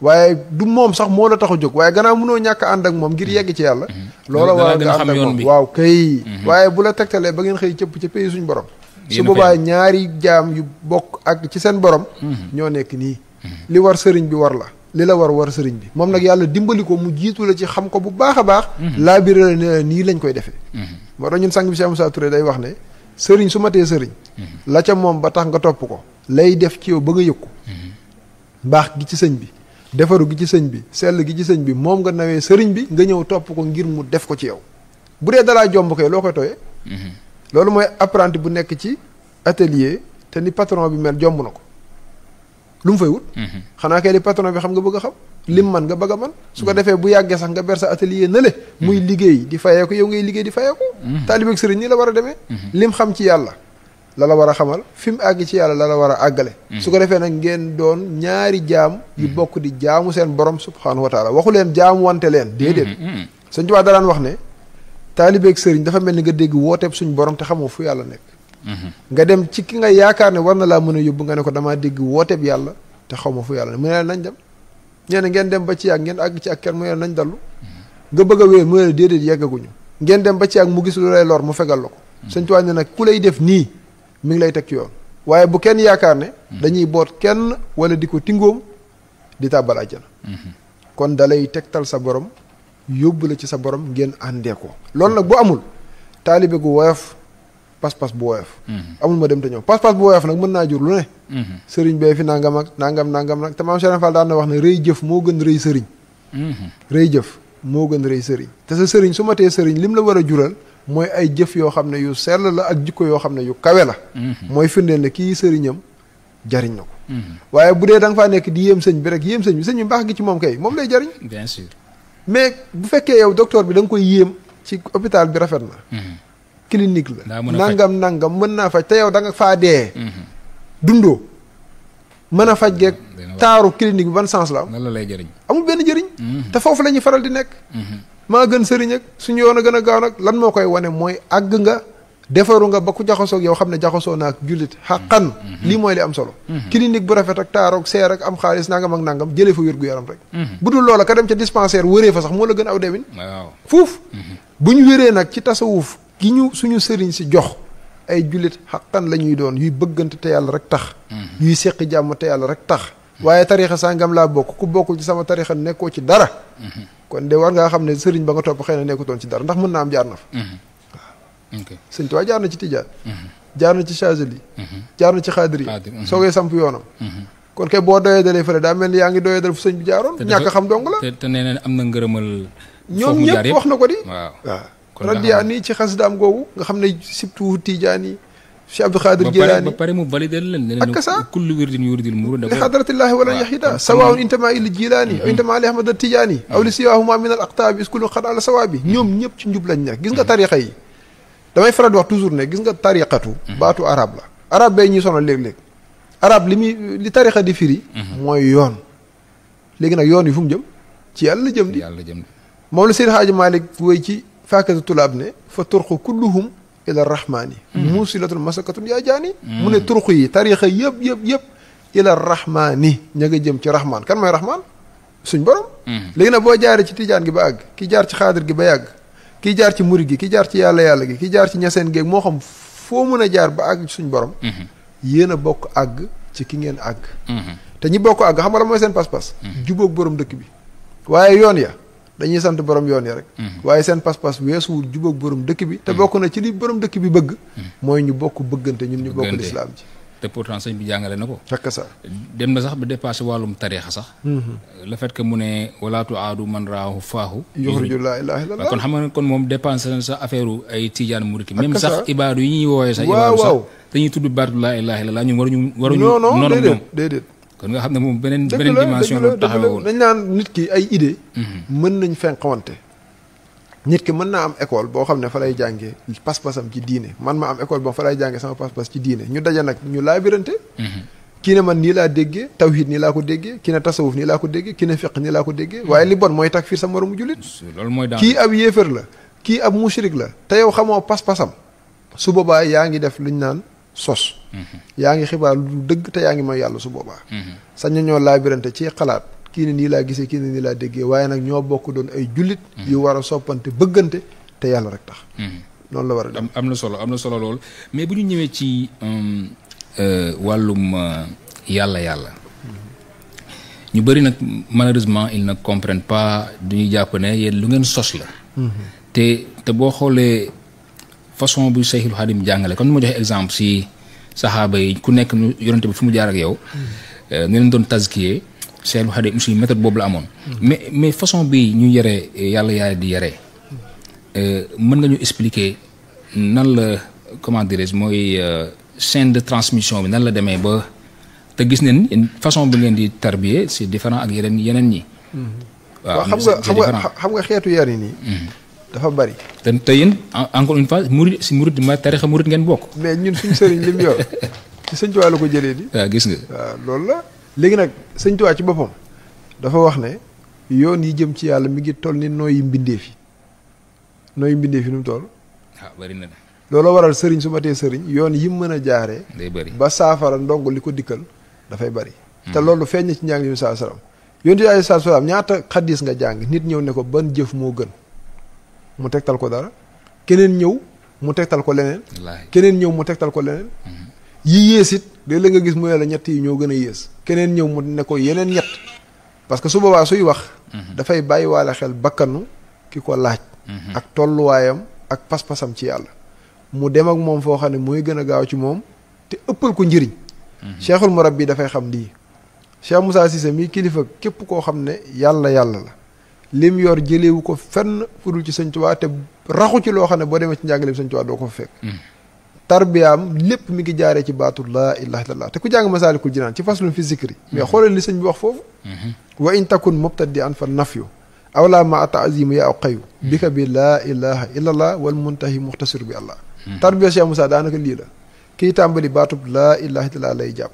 waaye du moom sax moo la tax a jóg waaye gannaaw mënoo ñàkk ànd ak moom ngir yegg ci yàlla loola war nga ànd ak moom waaw kay waaye bu la tegtalee ba ngeen xëy cëpp ca pays suñ borom su boobaa ñaari jaam yu bokk ak ci seen borom ñoo nekk nii li war sëriñ bi war la li la war sëriñ bi moom nag yàlla dimbali ko mu jiitu la ci xam ko bu baax a baax laa biir la ne nii lañ koy defee moo tax ñun sang bi Cheikh Moussa Touré day wax ne sëriñ su matee sëriñ la ca moom ba tax nga topp ko lay def ci yow ba nga yëg ko mbaax gi ci sëñ bi defaru gi ci sëñ bi sell gi ci sëñ bi moom nga nawee sëriñ bi nga ñëw topp ko ngir mu def ko ci yow bu dee dalaa jomb koy loo koy tooyee loolu mooy apprenti bu nekk ci atelier te ni patron bi mel jomb na ko lu mu fay wut xanaa kay di patron bi xam nga bëgg a xam lim man nga bëgg a man su ko defee bu yàggee sax nga ber sa atelier na le muy liggéey di fayee ko yow ngay liggéey di fayee ko taalibeeg sëriñ nii la war a demee lim xam ci yàlla la la war a xamal fi mu àgg ci yàlla la la war a àggale su ko defee nag ngeen doon ñaari jaam yu bokk di jaamu seen borom subhaanahu wa taala waxu leen jaamu wante leen déedéet Sëñ Tuubaa daraan wax ne taalibeeg sëriñ dafa mel ni nga dégg wooteeb suñ borom te xamoo fu yàlla nekk nga dem ci ki nga yaakaar ne war na laa mën a yóbbu nga ne ko damaa dégg wooteeb yàlla te xaw ma fu yàlla ne mu ne nañ dem ñee ne ngeen dem ba ci yàgg ngeen àgg ci ak kenn mu ne nañ dallu nga bëgg a wéer mu ne déedéet yeggaguñu ngeen dem ba ci yàgg mu gis lu lay lor mu fegal la ko Sëñ Tuubaa ne nag ku lay def nii mi ngi lay teg ci yoon waaye bu kenn yaakaar ne dañuy boot kenn wala di ko tingoom di tàbbal àjjana kon dalay tegtal sa borom yóbbu la ci sa borom ngeen àndee ko loolu nag bu amul taalibe gu woyof pas-pas bu woyof amul ma dem te ñëw pas-pas bu woyof nag mën naa jur lu ne sëriñ bee fi nangam ak nangam nag te maam Cheikh Fall daan na wax ne rëy jëf moo gën rëy sëriñ rëy jëf moo gën rëy sëriñ te sa sëriñ su ma tee sëriñ lim la war a jural mooy ay jëf yoo xam ne yu sell la ak jikko yoo xam ne yu kawe la mooy firndeel ne kii sëriñam jariñ na ko waaye bu dee da nga faa nekk di yéem sëñ bi rek yéem sëñ bi mbaax gi ci moom kay moom lay jariñ bien sûr mais bu fekkee yow docteur bi da nga koy yéem ci hôpital bi rafet na clinique la nangam mën naa faj te yow da nga faa dee dundoo mën a faj geeg taaru clinique bi ban sens la am lan la lay jëriñ amul benn jëriñ te foofu la ñuy faral di nekk maa gën sëriñ ak suñu yoon a gën a gaaw nag lan moo koy wane mooy àgg nga defaru nga ba ku jaxasoog yow xam ne jaxasoo naa ak jullit xaqan lii mooy li am solo clinique bu rafet ak taaroog seer ak am xaalis nangam ak nangam jëlee fa wér-gu-yaram rek bu dul loola ka dem ca dispensaire wëree fa sax moo la gën aw demin fuuf bu ñu wéree nag ci tasawuf gi ñu suñu sëriñ si jox ay jullit xaqan la ñuy doon yuy bëggante te yàlla rek tax yuy seqi jàmm te yàlla rek tax waaye tarixa sàngam laa bokk ku bokkul ci sama tarixa nekkoo ci dara kon de war ngaa xam ne sëriñ ba nga topp xëy na nekkutoon ci dara ndax mën naa am jaar na fa Sëñ Tuubaa jaar na ci Tijaan jaar na ci Chazeli jaar na ci Xaadiri soo koy samp yoonam kon kay boo doyee dalee fële daa mel ni yaa ngi doyee dal fu sëñ bi jaaroon ñàkk xam dong la te nee na am na ngërëmal ñoom ñëpp wax na ko di waaw radiyaani ci xasdaam googu nga xam ne sibtu tijaani Cheikh Abdou Khadir Jilaani ba pare mu validé leen ne ak sa kullu wirdin yuridil murida li xadratillahi wala yaxida sawaun intama ili jilaani aw intama li ahmad tijaani aw li siwahuma min al aqtaabi iskulu xad ala sawaabi ñoom ñëpp ci njub lañ nekk gis nga tariqa yi damay faral di wax toujours ne gis nga tariqatu baatu arab la arab bay ñuy sonal léeg-léeg arab li tariqa di firi mooy yoon léegi nag yoon yi fu mu jëm ci yàlla la jëm di moom la Seydi Haaji Malick wéy ci faakatu tulaab ne fa turqu kulluhum ila rahmaani muusilatun masakatun yaa jaani mu ne turq yi tarixa yëpp ila rahmaani ña nga jëm ci rahmaan kan mooy rahmaan suñ borom léegi nag boo jaaree ci tijaan gi ba àgg ki jaar ci xaadir gi ba yàgg kii jaar ci murid gi ki jaar ci yàlla gi ki jaar ci ñaseen géeg moo xam foo mën a jaar ba àgg ci suñ borom yéen a bokk àgg ci ki ngeen àgg te ñi bokk àgg xam nga la mooy seen pas-pas jubóog borom dëkk bi waaye yoon ya dañuy sant borom yoon yi rek waaye seen pas-pas weesuwul jubóog borom dëkk bi te bokk na ci li borom dëkk bi bëgg mooy ñu bokk bëggante ñun ñu bokk lislaam ji te pourtant sëñ bi jàngale na ko fekk sa dem na sax ba dépassé wàllum tariixa sax le fait que mu ne walaatu aadu man raahu faahu yuxriju laa ilaaha illallaah kon xam nga kon moom dépensé na sax affaire ay tijaan murit même sax ibaadu yi ñuy woowee sax waaw ibaadu sax dañuy tudd baatu laa ilaaha illallaah ñun waruñu noonu déedéet kon nga xam ne moom beneen dimension la taxawee woon dañ naan nit ki ay idée mën nañ fenqawante nit ki mën naa am école boo xam ne fa lay jàngee pas-pasam ci diine man ma am école boo fa lay jàngee sama pas-pas ci diine ñu daje nag ñu laabirante kii ne man nii laa déggee tawhid nii laa ko déggee kii ne tasawuf nii laa ko déggee kii ne fiq nii laa ko déggee waaye li bon mooy takfir sa moromu jullit loolu mooy kii ab yéefar la kii ab mushrik la te yow xamoo pas-pasam su boobaa yaa ngi def luñ naan sos yaa ngi xibaar lu dëgg te yaa ngi mooy yàlla su boobaa sañ na ñoo laabirante ci xalaat kii ne nii laa gisee kii ne nii laa déggee waaye nag ñoo bokk doon ay jullit yu war a soppante bëggante te yàlla rek tax noonu la war a dem am na solo lool mais bu ñu ñëwee ci wàllum yàlla ñu bëri nag malheureusement ils ne comprennent pas duñuy jàpp ne yéen lu ngeen sos la te boo xoolee façon bu Seyxul Xadim jàngale comme ni ma joxe exemple si saxaaba yi ku nekk nu yonente bi fu mu jaar ak yow ñu leen doon tazkiyee Seyxul Xadim aussi méthode boobu la amoon mais façon bi ñu yaree yàlla di yaree mën nga ñu expliquer nan la comment dirais-je mooy chaîne de transmission bi nan la demee ba te gis nañ façon bi ngeen di tarbiyer c'est différent ak yeneen ñi waaw xam nga xeetu yar yi nii dafa bari te yéen encore une fois murid ma tarixa murid ngeen bokk mais ñun suñu sëriñ li mu yor ci sëñ Tuubaa la ko jëlee di waaw gis nga waaw loolu la léegi nag sëñ Tuubaa ci boppam dafa wax ne yoon yi jëm ci yàlla mi ngi toll ni nooyi mbindeef yi nu mu toll waaw bari na de loolu waral sëriñ su matee sëriñ yoon yi mën a jaaree day bari ba saafara ndong li ko dikkal dafay bari te loolu feeñ na ci njàng yu saa salaam yonent bi saa salaam ñaata xadis nga jàng nit ñëw ne ko ban jëf moo gën mu tegtal ko dara keneen ñëw mu tegtal ko leneen keneen ñëw mu tegtal ko leneen yi yées it léeg-léeg nga gis mu ne la ñett yi ñoo gën a yées keneen ñëw mu ne ko yeneen ñett parce que su boobaa suy wax dafay bàyyi waale xel bakkanu ki ko laaj ak tolluwaayam ak pas-pasam ci yàlla mu dem ak moom foo xam ne mooy gën a gaaw ci moom te ëppal ko njëriñ cheikhul murabbi dafay xam lii Cheikh Moussa Cissé mii kilifa képp koo xam ne yàlla la lim yor jëlewu ko fenn fudul ci sëñ Tuubaa te raxu ci loo xam ne boo demee ci njàngaleem sëñ Tuubaa doo ko fa fekk tarbiyaam lépp mi ngi jaaree ci baatu laa ilaha illallah te ku jàng masaalikul jinaan ci faslun fi zikri mais xoolal li sëñ bi wax foofu wa in takun mubtadi an fa nafyu aw laa ma taazimu yaa aw xayu bi ka bi laa ilaha illallah wal muntahi muxtasir bi allah tarbiya Cheikh Moussa daanaka lii la kii tàmbali baatub laa ilaha illallah lay jàpp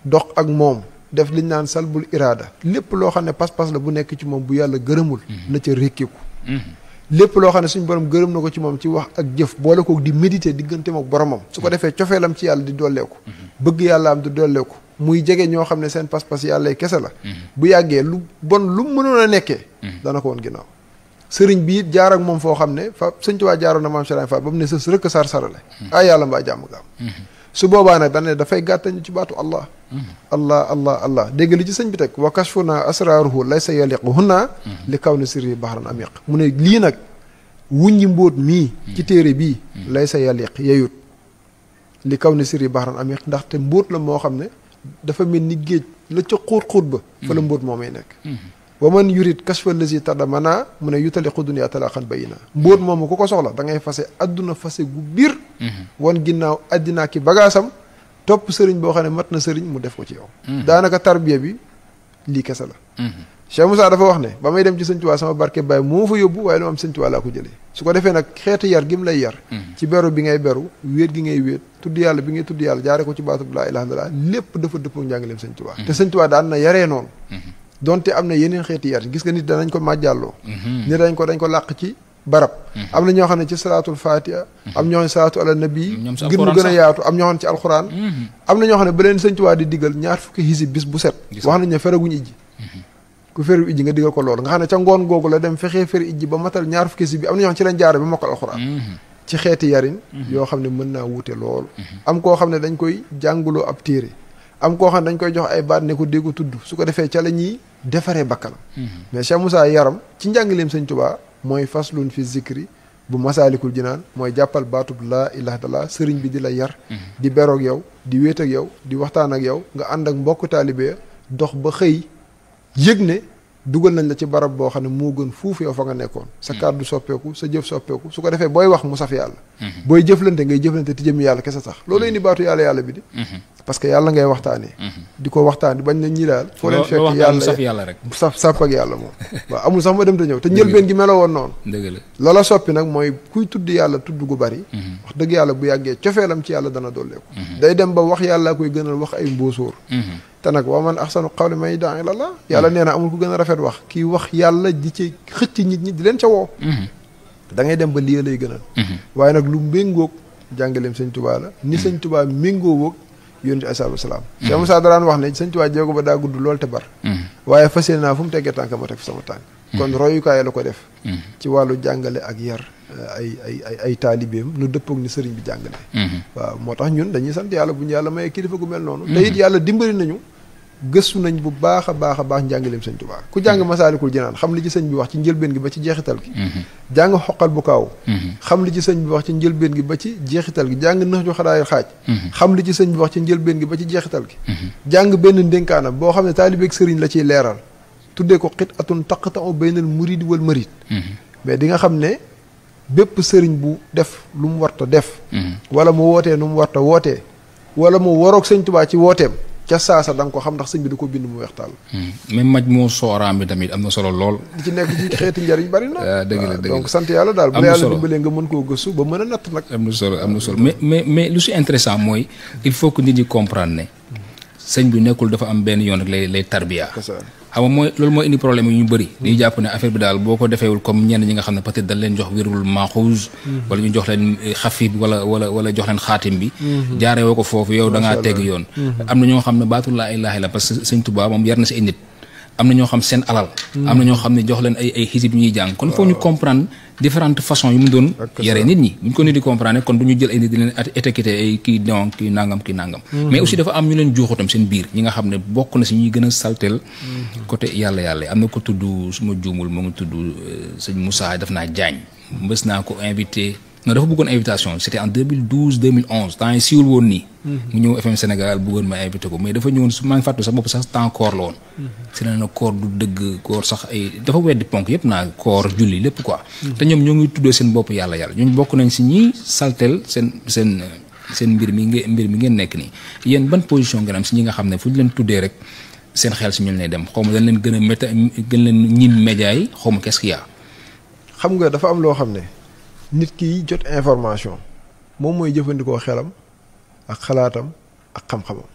dox ak moom def liñ naan salbul iraada lépp loo xam ne pas-pas la bu nekk ci moom bu yàlla gërëmul na ca rékkiku lépp loo xam ne suñ borom gërëm na ko ci moom ci wax ak jëf boole ko di méditer digganteem ak boromam su ko defee cofeelam ci yàlla di dolleeku bëgg yàlla am di dolleeku muy jege ñoo xam ne seen pas-pas yàlla kese la bu yàggee lu bon lu mënoon a nekkee dana ko woon ginnaaw sëriñ bi it jaar ak moom foo xam ne fa sëñ Tuubaa jaaroon na maam Serigne Fall ba mu ne sës rëkk sar-sarale ay yàlla mbaa jàmm gaam su boobaa nag dane dafay gàttañu ci baatu allah allah dégg li ci sëñ bi teg wa kashfuna asraruhu laysa yaliquhunna li kaw ni sirri bahran amiq mu ne lii nag wuññi mbóot mii ci téere bii laysa yaliq yeyut li kaw ni sirri bahran amiq ndaxte mbóot la moo xam ne dafa mel ni géej la ca xóot ba fa la mbóot moomay nekk wa man yurit kashfa lazi tadamana mu ne yutaliqu dunya talaqan bayina mbóot moomu ku ko soxla da ngay fase adduna fase gu biir wan ginnaaw addinaa ki bagaasam topp sëriñ boo xam ne mat na sëriñ mu def ko ci yow daanaka tarbiya bi lii kese la Cheikh Moussa dafa wax ne ba may dem ci sëñ Tuubaa sama barke baay moo fa yóbbu waaye lu am sëñ Tuubaa laa ko jëlee su ko defee nag xeetu yar gi mu lay yar ci beru bi ngay beru wéet gi ngay wéet tudd yàlla bi ngay tudd yàlla jaare ko ci baatu laa ilaaha illallaah lépp dafa dëppoo njàngaleem sëñ Tuubaa te sëñ Tuubaa daan na yaree noonu donte am na yeneen xeeti yar gis nga nit danañ ko màjjàlloo nit dañ ko làq ci barab am na ñoo xam ne ci salaatul fatiha am ñoo xam ne salaatu ala nabi gën mu gën a yaatu am ñoo xam ne ci alxuraan am na ñoo xam ne ba leen sëñ Tuubaa di diggal ñaar fukki xisib bis bu set wax nañ ne feraguñ ijji ku feru ijji nga digal ko loolu nga xam ne ca ngoon googu la dem fexee feri ijji ba matal ñaar fukki xisib bi am na ñoo xam ne ci lañ jaare ba mokkal alxuraan ci xeeti yarin yoo xam ne mën naa wuute lool am koo xam ne dañ koy jànguloo ab téere am koo xam ne dañ koy jox ay baat ne ko déggu tudd su ko defee ca la ñuy defaree bakkanam mais Cheikh Moussa yaram ci njàngaleem sëñ Tuubaa mooy faslun fi zikri bu masaalikul jinaan mooy jàppal baatub laa ilaaha illallaah sëriñ bi di la yar di beroog yow di wéet ak yow di waxtaan ak yow nga ànd ak mbokk taalibe dox ba xëy yëg ne dugal nañ la ci barab boo xam ne moo gën fuuf yow fa nga nekkoon sa kàddu soppeeku sa jëf soppeeku su ko defee booy wax mu saf yàlla booy jëflante ngay jëflante ti jëmi yàlla kese sax loolu indi baatu yàlla bi di parce que yàlla ngay waxtaanee di ko waxtaan di bañ na ñi daal foo leen fekk yàlla rek saf ak yàlla moom waaw amul sax ma dem te ñëw te njëlbeen gi meloo woon noonu loola soppi nag mooy kuy tudd yàlla tudd gu bari wax dëgg yàlla bu yàggee cofeelam ci yàlla dana dolleeku day dem ba wax yàlla koy gënal wax ay mbóosóor te nag wa man ahsanu qawlan mimman yad'u ila Allah yàlla nee na amul ku gën a rafet wax kii wax yàlla di ci xëcc nit ñi di leen ca woo da ngay dem ba lii lay gënal waaye nag lu méngoog jàngaleem sëñ Tuubaa la ni sëñ Tuubaa méngoo woog yonent bi sallallahu alayhi wa sallam Cheikh Moussa daraan wax ne sëñ Tuubaa jéego ba daa gudd lool te bar waaye fas yéene naa fu mu teggee tànk ma teg fa sama tànk kon royukaay la ko def ci wàllu jàngale ak yar ay taalibeem nu dëppoog ni sëriñ bi jàngale waaw moo tax ñun dañuy sant yàlla bu ñu yàlla mayee kilifa gu mel noonu te it yàlla dimbali nañu gëstu nañ bu baax a baax njàngaleem sëñ Tuubaa ku jàng masaalikul jinaan xam li ci sëñ bi wax ci njëlbeen gi ba ci jeexital gi jàng xoqal bu kaaw xam li ci sëñ bi wax ci njëlbeen gi ba ci jeexital gi jàng nax ju xadaayil xaaj xam li ci sëñ bi wax ci njëlbeen gi ba ci jeexital gi jàng benn ndénkaanam boo xam ne taalibeeg sëriñ la ciy leeral tuddee ko xit atun taqta'u baynal muridi wal marid mais di nga xam ne bépp sëriñ bu def lu mu warta def wala mu wootee nu mu warta wootee wala mu waroog sëñ Tuubaa ci wooteem ca saasa da nga ko xam ndax sëñ bi da ko bind mu weextaal même maj moo sooraam bi tamit am na solo lool li ci nekk ci xeeti njariñ bari na dëgg la donc sant yàlla daal bu la yàlla dimbalee nga mën koo gëstu ba mën a natt nag am na solo mais lu si intéressant mooy il faut que nit ñi comprendre ne sëñ bi nekkul dafa am benn yoon rek lay tarbiya xam nga mooy loolu mooy indi problème yu ñu bëri dañuy jàpp ne affaire bi daal boo ko defeewul comme ñenn ñi nga xam ne peut-être dañ leen jox wirul maaxuus wala ñu jox leen xafib wala jox leen xaatim bi jaaree woo ko foofu yow da ngaa tegg yoon am na ñoo xam ne baatu laa ilaaha illa parce que sëñ Tuubaa moom yar na si ay nit am na ñoo xam seen alal am na ñoo xam ne jox leen ay xisib ñuy jàng kon foog ñu comprendre différentes façons yu mu doon yare nit ñi bu ñu ko nit di comprendre kon du ñu jël ay nit di leen étiqueté ay kii donc kii nangam mais aussi dafa am ñu leen juuxatam seen biir ñi nga xam ne bokk na si ñuy gën a saltel côté yàlla am na ko tudd su ma juumul moo ngi tudd sëñ Moussa daf naa Jaañ mbës naa ko invité non dafa bëggoon invitation c'était en 2011 temps yi siiwul woon nii mu ñëw FM Sénégal bëggoon ma invité ko mais dafa ñëwoon su maa ngi fàttu sax bopp sax temps koor la woon si na koor du dëgg koor sax ay dafa weddi ponk yëpp naa koor julli lépp quoi te ñoom ñoo ngi tuddee seen bopp yàlla ñooñu bokk nañ si ñi saltel seen mbir mi ngeen nekk nii yéen ban position ngeen am si ñi nga xam ne fu ñu leen tuddee rek seen xel si ñu lay dem xaw ma dañ leen gën a gën leen ñin média yi xaw ma qu'est-ce qu'il y a xam nga dafa am loo xam ne nit ki jot information moom mooy jëfandikoo xelam ak xalaatam ak xam-xamam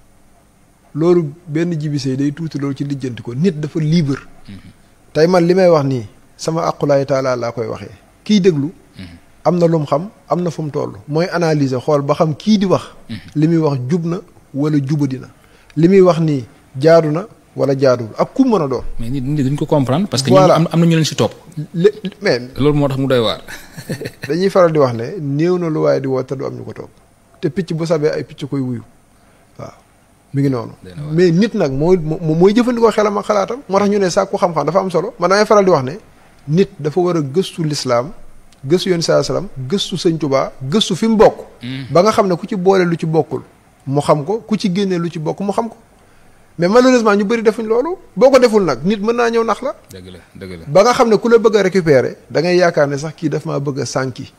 loolu benn jibisee day tuuti loolu ci lijjanti ko nit dafa libre tey man li may wax nii sama aqulaay taala laa koy waxee kiy déglu am na lu mu xam am na fu mu toll mooy analyser xool ba xam kii di wax li muy wax jub na wala jubadi na li muy wax nii jaadu na wala jaaduwul ak ku mën a doon. mais nit ñi duñ ko comprendre. parce que am na ñu leen si topp. mais loolu moo tax mu doy waar. dañuy faral di wax ne néew na lu waaye di woote du am ñu ko topp te picc bu sabee ay picc koy wuyu waaw mi ngi noonu. mais nit nag mooy jëfandikoo xelam ak xalaatam. moo tax ñu ne sàkku xam-xam dafa am solo man damay faral di wax ne nit dafa war a gëstu lislaam gëstu yoon saa salaam gëstu sëñ Tuubaa gëstu fi mu bokk. ba nga xam ne ku ci boole lu ci bokkul mu xam ko ku ci génnee lu ci bokk mu xam ko. mais malheureusement ñu bëri defuñ loolu boo ko deful nag nit mën naa ñëw nax la. dëgg la ba nga xam ne ku la bëgg a récupérer da ngay yaakaar ne sax kii daf maa bëgg a sànki.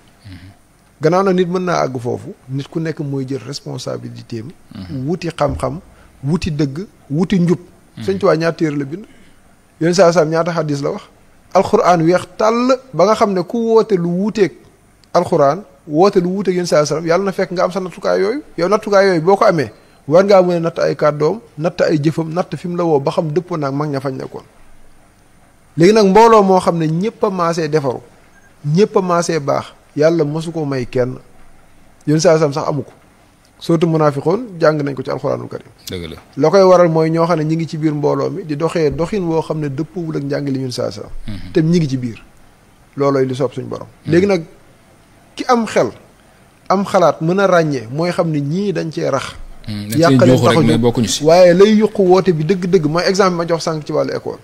gannaaw nag nit mën naa àgg foofu nit ku nekk mooy jël responsabilité am. wuti xam-xam wuti dëgg wuti njub. Sëñ Tuubaa ñaata téere la bind. Yonent saa salaam ñaata xadis la wax. alxuraan weex tàll ba nga xam ne ku woote lu wuuteeg alxuraan woote lu wuuteeg Yonent saa salaam yàlla na fekk nga am sa nattukaay yooyu. yow nattukaay yooyu boo ko amee war ngaa mën a natt ay kàddoom natt ay jëfam natt fi mu la woo ba xam dëppoo naag mag ña fañ nekkoon. léegi nag mbooloo moo xam ne ñëpp a maasee defaru ñëpp a maasee baax yàlla mosu ko may kenn Yonent saa salaam sax amu ko. surtout munaafiqoon jàng nañ ko ci alxuraanul karim. dëgg la koy waral mooy ñoo xam ne ñi ngi ci biir mbooloo mi di doxee doxin woo xam ne dëppwul ak njàng li ñun saa salaam. te ñi ngi ci biir. loolooy li soob suñu borom. léegi nag ki am xel am xalaat mën a ràññee mooy xam ne ñii dañ cee rax. yàqale taxuñu bokkuñu si. waaye lay yuqu woote bi dëgg-dëgg mooy exemple ma jox sànq ci wàllu école.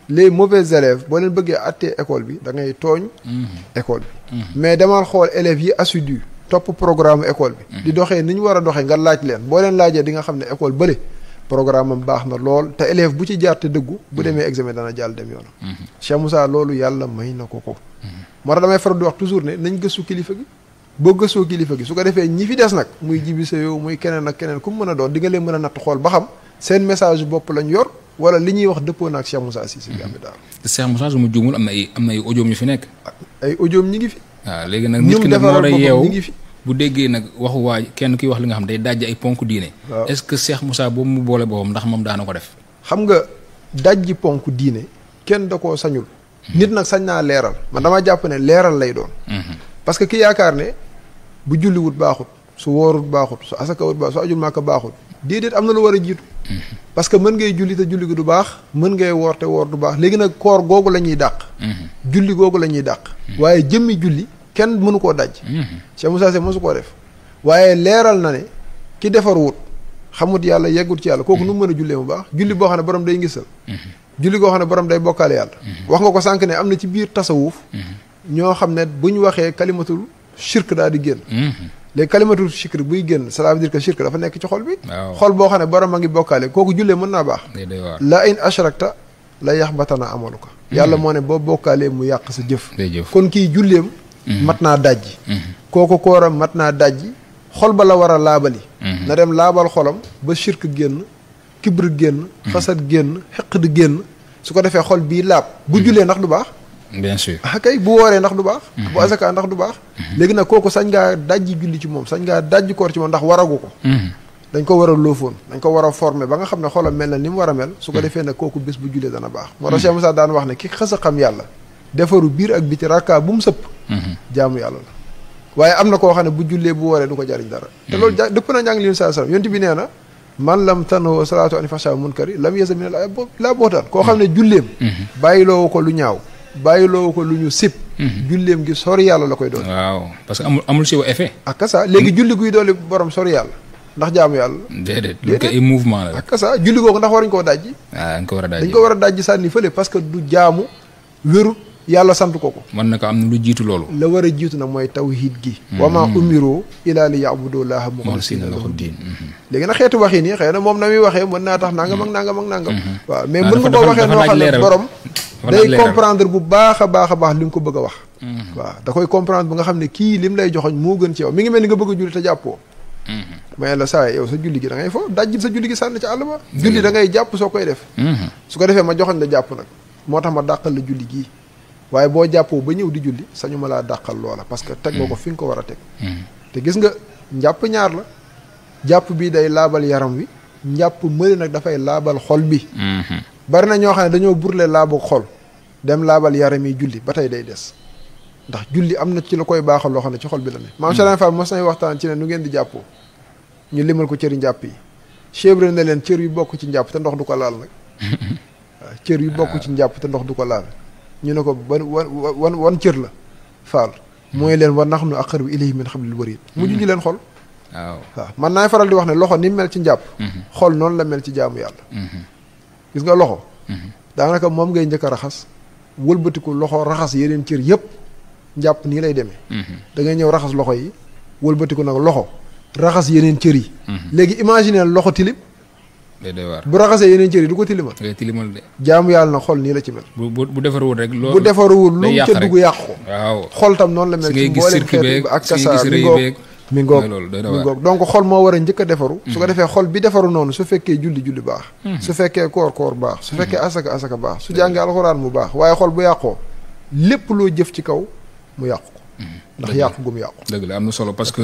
les mauvais élèves boo leen bëggee attee école bi da ngay tooñ. école bi. mais demal xool élèves yi assidus. topp programme école bi. di doxee ni ñu war a doxee nga laaj leen boo leen laajee di nga xam ne école bële programme am baax na lool te élève bu ci jaar te dëggu. bu demee examen dana jàll dem yoonam. Cheikh Moussa loolu yàlla may na ko ko. moo tax damay faral di wax toujours ne nañ gëstu kilifa gi. boo gëstoo kilifa gi su ko defee ñi fi des nag muy jibi sa yow muy keneen ak keneen ku mu mën a doon di nga leen mën a natt xool ba xam seen message bopp lañ yor wala li ñuy wax dëppoo na ak Cheikh Moussa Cissé bi am daal. te Cheikh Moussa su ma juumul am na ay audio ñu fi nekk. ay audio ñi ngi fi. waaw léegi nag nit ki nag moo war a yeewu bu déggee nag waxu waa kenn kiy wax li nga xam day dajj ay ponk diine. est-ce que Cheikh Moussa boobu mu boole boppam ndax moom daana ko def. xam nga dajji ponk diine kenn da koo sañul. nit nag sañ naa leeral man dama jàpp ne leeral lay doon. parce que ki yaakaar ne bu julliwut baaxut su woorut baaxut su asakawut baaxut su ajul màkka baaxut déedéet am na lu war a jiitu. parce que mën ngay julli te julli gi du baax mën ngay woor te woor du baax léegi nag koor googu la ñuy dàq. julli googu la ñuy dàq. waaye jëmmi julli. kenn mënu koo daj. Cheikh Moussa Cissé mosu koo def waaye leeral na ne ki defar wut xamut yàlla yeggut ci yàlla kooku nu mu mën a jullee mu baax julli boo xam ne borom day ngisal julli goo xam ne borom day bokkaale yàlla wax nga ko sànq ne am na ci biir tasawuf ñoo xam ne bu ñu waxee kalimatul shirk daal di génn léegi kalimatul shirk buy génn cela veut dire que shirk dafa nekk ci xol bi xol boo xam ne borom a ngi bokkaale kooku jullee mën naa baax la in ashrakta la yaxbatana amaluka yàlla moo ne boo bokkaalee mu yàq sa jëf kon kii julleem mat naa dajji kooku kooram mat naa dajji xol ba la war a laabali na dem laabal xolam ba shirk génn kibr génn xasad génn xeq di génn su ko defee xol bii laab bu jullee ndax du baax bien sûr kay bu wooree ndax du baax bu asaka ndax du baax léegi nag kooku sañ ngaa dajji julli ci moom sañ ngaa dajji koor ci moom ndax waragu ko dañ ko war a loofoon dañ ko war a former ba nga xam ne xolam mel na ni mu war a mel su ko defee nag kooku bés bu jullee dana baax moo tax Cheikh Moussa daan wax ne ki xës a xam yàlla defaru biir ak biti rakka bu mu sëpp jaamu yàlla la waaye am na koo xam ne bu jullee bu wooree du ko jariñ dara te loolu dëpp na njàng li saa sallam yonent bi nee na man lam tanoo salaatu ani fahsha munkari lam yasa min al laa bootaan koo xam ne julleem bàyyiloo ko lu ñaaw bàyyiloo ko lu ñu sib julleem gi sori yàlla la koy doon waaw parce que amul si effet ak kasa léegi julli guy doole borom sori yàlla ndax jaamu yàlla déedéet lu ko ay mouvement la ak kasa julli googu ndax waruñ koo dajji dañ ko war a dajji dañ ko war a dajji sànni fële parce que du jaamu wérut yàlla sant ko ko mën na ko am na lu jiitu loolu la war a jiitu nag mooy tawhid gi wa maa umiroo ilaa li ya'budu llaaha muxlisiina lahu diin léegi nag xeetu waxin yi xëy na moom na muy waxee mën naa tax nangam ak nangam ak nangam waaw mais mën nga koo waxee noo xam ne borom day comprendre bu baax a baax a baax li nga ko bëgg a wax waaw da koy comprendre bu nga xam ne kii lim lay joxoñ moo gën ci yow mi ngi mel ni nga bëgg a julli te jàppoo mais la saa yow sa julli gi da ngay fo dajjil sa julli gi sànni ci àll ba julli da ngay jàpp soo koy def su ko defee ma joxoñ la jàpp nag moo tax ma dàqal la julli gii waaye boo jàppoo ba ñëw di julli sañu ma laa dàqal loola parce que teg nga ko fi nga ko war a teg te gis nga njàpp ñaar la jàpp bii day laabal yaram wi njàpp mëli nag dafay laabal xol bi bari na ñoo xam ne dañoo burle laabu xol dem laabal yaram yi julli ba tey day des ndax julli am na ci la koy baaxal loo xam ne ci xol bi la ne maam Cheikh Fall mos nay waxtaan ci ne nu ngeen di jàppoo ñu limal ko cëri njàpp yi chebre ne leen cër yu bokk ci njàpp te ndox du ko laal nag waaw cër yu bokk ci njàpp te ndox du ko laal ñu ne ko wan cër la faal mooy leen war nax nu aqrabu ilayhi min hablil warid mu junj leen xol waaw man naay faral di wax ne loxo ni mel ci njàpp xol noonu la mel ci jaamu yàlla gis nga loxo daanaka moom ngay njëkk a raxas wëlbatiku loxo raxas yeneen cër yëpp njàpp nii lay demee da ngay ñëw raxas loxo yi wëlbatiku nag loxo raxas yeneen cër yi léegi imaginer loxo tilim day doy waar. bu raxasee yeneen cër yi du ko tilimal. day tilimal de. jaamu yàlla na xol nii la ci mel. bu defaruwul rek. loolu bu defaruwul lu mu ca dugg yàq ko. waaw xol tam noonu la mel. ci mboolem xeetu ak kasaar mi ngoog donc xol moo war a njëkk a defaru. su ko defee xol bi defaru noonu su fekkee julli baax. su fekkee koor baax. su fekkee asaka baax. su jàngee alxuraan mu baax waaye xol bu yàqoo lépp loo jëf ci kaw mu yàqu ko. ndax yàqu gu mu yàqu. dëgg la am na solo parce que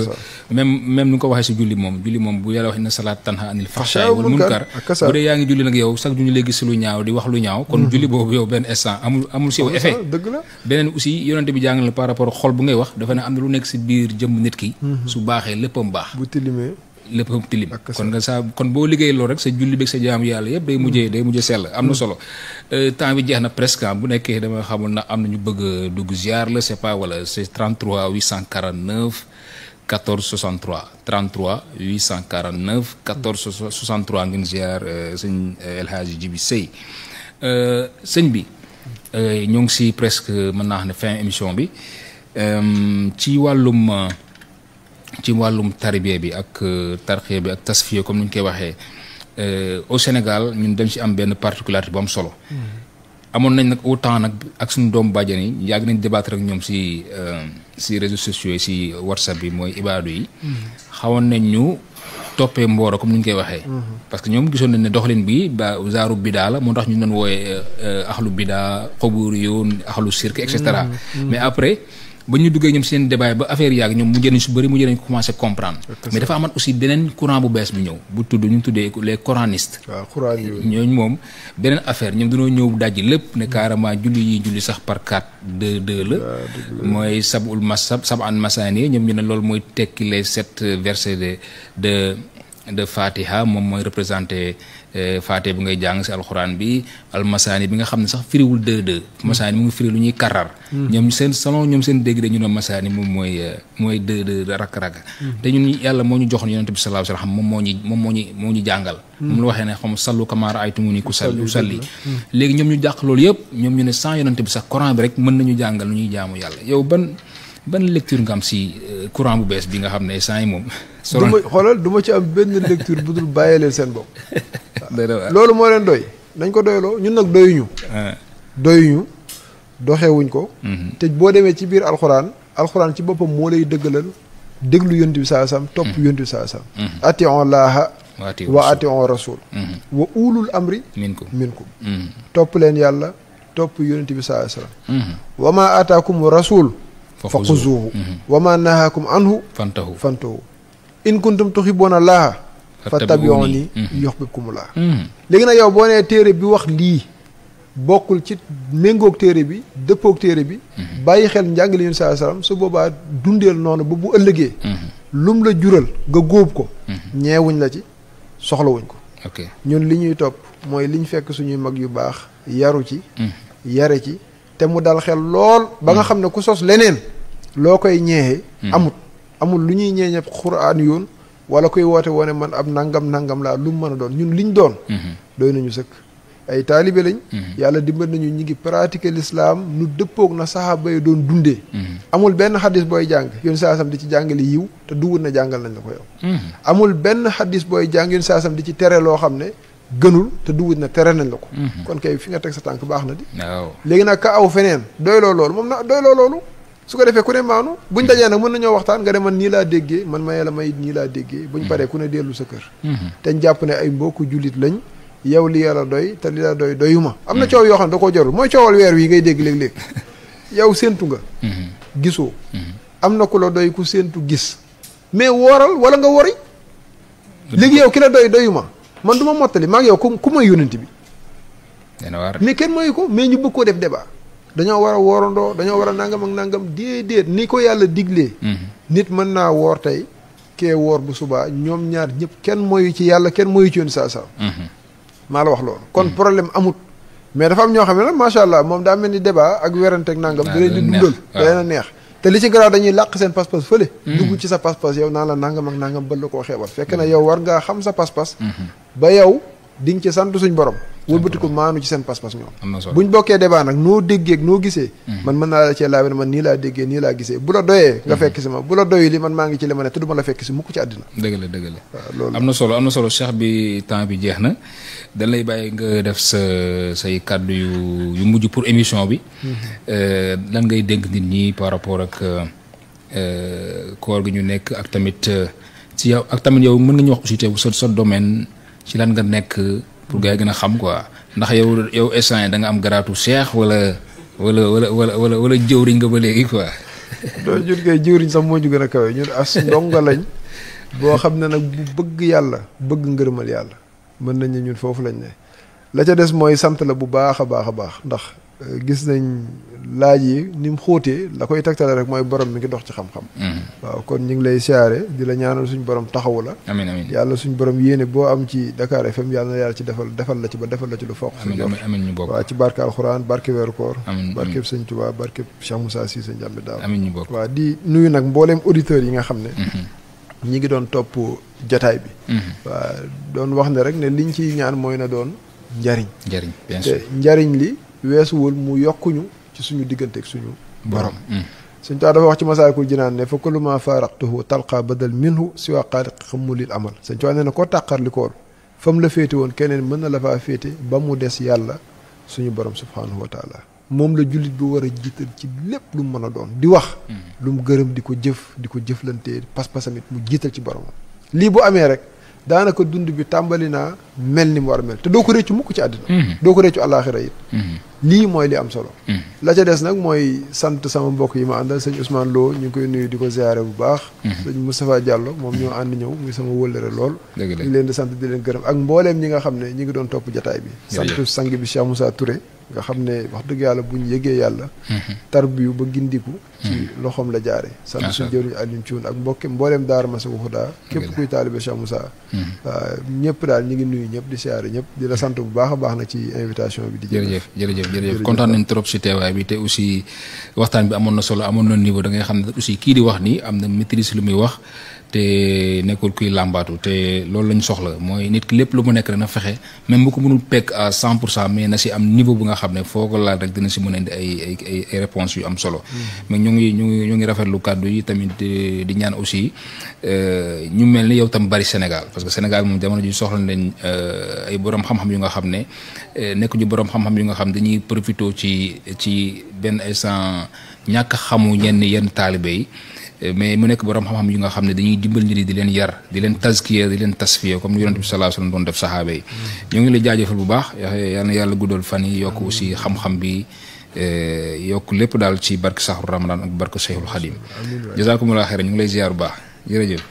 même ni nga ko waxee si julli moom bu yàlla wax inna salaat tanha anil fahshaay wal munkar bu dee yaa ngi julli nag yow sax duñu léegi si lu ñaaw di wax lu ñaaw kon julli boobu yow benn instant amul si yow effet. dëgg la beneen aussi yonente bi jàngal par rapport xol bu ngay wax dafa ne am na lu nekk si biir jëmm nit ki. su baaxee léppam baax. bu tilimee léppam tilim kon boo liggéey loolu rek sa julli beeg sa jaamu yàlla yëpp day mujjee sell am na solo. temps bi jeex na presque bu nekkee dama xamul na am na ñu bëgg a dugg ziar la c'est pas wala c'est 33 849 14 63 33 849 14 63 ngeen ziar sëñ El Hadji Djibi Sèye sëñ bi ñoo ngi si presque mën naa xam ne fin émission bi ci wàllum tarbiya bi ak tarxiya bi ak tasfiya comme ni ñu koy waxee au Sénégal ñun dañ ci am benn particularité bu am solo. amoon nañ nag autant nag ak suñu doomu bàjjan yi yàgg nañ débattre ak ñoom si réseaux sociaux yi si WhatsApp bi mooy ibaadu yi. xawoon nañ ñu toppee mbooro comme ni ñu koy waxee. parce que ñoom gisoon nañ ne doxalin bi ba zaaru bidaa la moo tax ñu doon wooyee axlu bidaa xobur yoon axlu sirk et cetera. mais après. ba ñu duggee ñoom seen débat ba affaire yàgg ñoom mujjee nañ su bëri mujjee nañ commencé comprendre. mais dafa amat aussi beneen courant bu bees bu ñëw bu tudd ñu tuddee les coranistes. waaw courant ñooñu moom beneen affaire ñoom dañoo ñëw dajji lépp ne carrément julli sax par 4-2-2 la. mooy sabul saban masani ñoom ñu ne loolu mooy tekki les 7 versets de Fatiha moom mooy représenté Fatiha bi ngay jàng si alxuraan bi almasani bi nga xam ne sax firiwul 2-2 masani mu ngi firi lu ñuy karar ñoom seen dégg de ñu ne masani moom mooy 2-2 rakk-rakk te ñun yàlla moo ñu joxoon yonent bi sallallahu alayhi wasallam moom moo ñu jàngal moom la waxee ne xam sallu kamaa ra'aytumuni usalli léegi ñoom ñu jàq loolu yëpp ñoom ñu ne sans yonent bi sax Coran bi rek mën nañu jàngal lu ñuy jaamu yàlla yow ban lecture nga am si courant bu bees bi nga xam ne saa yi moom. du ma ci am benn lecture bu dul bàyyee leen seen bopp. loolu moo leen doy nañ ko doyloo ñun nag doyuñu doxewuñ ko. te boo demee ci biir alxuraan ci boppam moo lay dëggalal déglu yonent bi saa sam topp yonent bi saa sam. ati'u llaaha wa ati'u rasul. wa ulul amri minkum. topp leen yàlla topp yonent bi saa sam. wa ma ataakum rasul. fa xuzuuhu wa ma nahaakum anhu fantahu in kuntum tuhibbuna llaaha fattabi'uni yuhbibkumullah. léegi nag yow boo nee téere bi wax lii bokkul ci méngoog téere bi dëppoog téere bi bàyyi xel njàngale yonent saa salaam su boobaa dundeel noonu ba bu ëllëgee lum la jural nga góob ko ñeewuñ la ci soxlawuñ ko. ñun li ñuy topp mooy liñ fekk suñuy mag yu baax yaru ci yare ci te mu dal xel lool ba nga xam ne ku sos leneen loo koy ñeexee amul lu ñuy ñeeñe xuraan yoon wala koy woote woone man ab nangam laa lu mu mën a doon ñun liñ doon doy nañu sëkk ay taalibe lañ yàlla dimbal nañu ñi ngi pratiquer l'islam nu dëppoog na saxaaba yi doon dundee amul benn xadis booy jàng yoon saasam di ci jàngale yiw te duwut na jàngal nañ la ko yow amul benn xadis booy jàng yoon saasam di ci tere loo xam ne gënul te duwut na tere nañ la ko kon kay fi nga teg sa tànk baax na di léegi nag ka aw feneen doyloo loolu moom na doyloo loolu su ko defee ku ne maanu buñ dajee nag mën nañoo waxtaan nga ne man nii laa déggee man mayee la may nii laa déggee buñ paree ku ne dellu sa kër te jàpp ne ay mbokku jullit lañ yow li yàlla doy te li la doy doyuma am na coow yoo xam ne da koo jarul mooy coowal weer wi ngay dégg léeg-léeg yow séentu nga gisoo am na ku la doy ku séentu gis mais wooral wala nga wori léegi yow ki la doy doyuma man du ma mottali maa ngi yow ku may yónent bi mais kenn mayu ko mais ñu bëgg koo def débat dañoo war a woorandoo dañoo war a nangam ak nangam déedéet ni ko yàlla diglee nit mën naa woor tey kee woor bu subaa ñoom ñaar ñëpp kenn moyu ci yàlla kenn moyu ci yoon saa maa la wax loolu kon problème amut mais dafa am ñoo xam ne nag macha allah moom daa mel ni débat ak werante ak nangam da leen di dundal da leen a neex te li ci garaaw dañuy làq seen pas-pas fële dugg ci sa pas-pas yow naan la nangam ak nangam ba la koo xeebal fekk na yow war ngaa xam sa pas-pas ba yow di nga ci sant suñ borom wëlbati ko maanu ci seen pas-pas ñoom am na solo buñ bokkee débat nag noo déggee ak noo gisee man mën naa la cee laa man nii laa déggee nii laa gisee bu la doyee nga fekk si ma bu la doyu li man maa ngi ci li ma ne te du ma la fekk si mukk ci àddina dëgg la waaw loolu am na solo Cheikh bi temps bi jeex na dañ lay bàyyi nga def say kàddu yu mujj pour émission bi lan ngay dénk nit ñi par rapport ak koor gi ñu nekk ak tamit ci yow ak tamit yow mën nga ñu wax aussi te sa domaine ci lan nga nekk pour gars yi gën a xam quoi ndax yow instant yi da nga am garaatu cheikh wala jëwriñ nga ba léegi quoi. doo jur kay jëwriñ sax moo ju gën a kawe ñun as ndongo lañ boo xam ne nag bu bëgg yàlla bëgg ngërëmal yàlla mën nañ ne ñun foofu lañ ne la ca des mooy sant la bu baax a baax a baax ndax gis nañ laaj yi ni mu xóotee la koy tegtale rek mooy borom mi ngi dox ci xam-xam. waaw kon ñu ngi lay siyaare di la ñaanal suñu borom taxawu la. amiin amiin yàlla suñu borom yéene boo am ci Dakar FM yàlla na yàlla ci defal la ci ba defal la ci lu foog. amiin ñu bokk waaw ci barke alxuraan barke weeru koor. amiin barke Sëñ Tuubaa barke Cheikh Moussa Cissé Ndiambe Daaw. amiin ñu bokk waaw di nuyu nag mbooleem auditeurs yi nga xam ne. ñi ngi doon topp jotaay bi. waaw doon wax ne rek ne liñ ciy ñaan mooy na doon njariñ. bien sûr te njariñ li weesuwul mu yokkuñu ci suñu diggante ak suñu borom. Sëñ Tuubaa dafa wax ci Masaalikul Jinaan ne fa kullu maa faaraqtuhu talqa badal minhu siwa xaaliq xamulil amal. Sëñ Tuubaa nee na koo tàqarli koon fa mu la féete woon keneen mën na la faa féete ba mu des yàlla suñu borom subhaanahu wa taala moom la jullit bi war a jiital ci lépp lu mu mën a doon di wax. lu mu gërëm di ko jëflantee pas-pasamit mu jiital ci boromam. lii bu amee rek daanaka dund bi tàmbali naa mel ni mu war a mel te doo ko réccu mukk ci àddina. doo ko réccu àllaaxira it. lii mooy li am solo. la ca des nag mooy sant sama mbokk yi ma àndal sëñ Ousmane Lo ñu ngi koy nuyu di ko ziare bu baax. sëñ Moustapha Diallo moom ñoo ànd ñëw muy sama wëllëre lool. ñu ngi leen di sant di leen gërëm ak mbooleem ñi nga xam ne ñi ngi doon topp jataay bi. sant sang bi Cheikh Moussa Touré. nga xam ne wax dëgg yàlla bu ñu yëgee yàlla. tarbiyu ba gindiku. ci loxoom la jaare sant suñu jëriñu Alioune Thioune ak mbooleem Daara Massawu Xudaa képp kuy taalibe Cheikh Moussa. waaw ñëpp daal ñi ngi nuyu ñëpp di siyaare ñëpp di la sant bu baax a baax nag ci invitation bi. di jërëjëf kontaan nañ trop si teewaay bi te aussi waxtaan bi amoon na solo amoon na niveau da ngay xam ne aussi kii di wax ni am na maîtrise lu muy wax te nekkul kuy làmbaatu te loolu lañ soxla mooy nit ki lépp lu mu nekk rek na fexe même bu ko mënul pekk à 100% mais na si am niveau bu nga xam ne foo ko laal rek dina si mën a indi ay réponses yu am solo. mais ñu ngi rafetlu kàddu yi tamit di ñaan aussi ñu mel ni yow tam bari Sénégal parce que Sénégal moom jamono ji soxla nañ ay borom xam-xam yu nga xam ne nekk ñu borom xam-xam yu nga xam dañuy profité ci benn instant ñàkk xamu yenn taalibe yi. mais mu nekk borom xam-xam yu nga xam ne dañuy dimbal nit yi di leen yar di leen tazkiya di leen tasfiya comme ni yonent bi sallallahu alayhi wasallam doon def saxaaba yi ñoo ngi lay jaajëfal bu baax yal na yàlla guddal fan yi yokk aussi xam-xam bi yokk lépp daal ci barke saxru ramadan ak barke Cheikhul Khadim jazakumullahu xayran ñu ngi lay ziar bu baax jërëjëf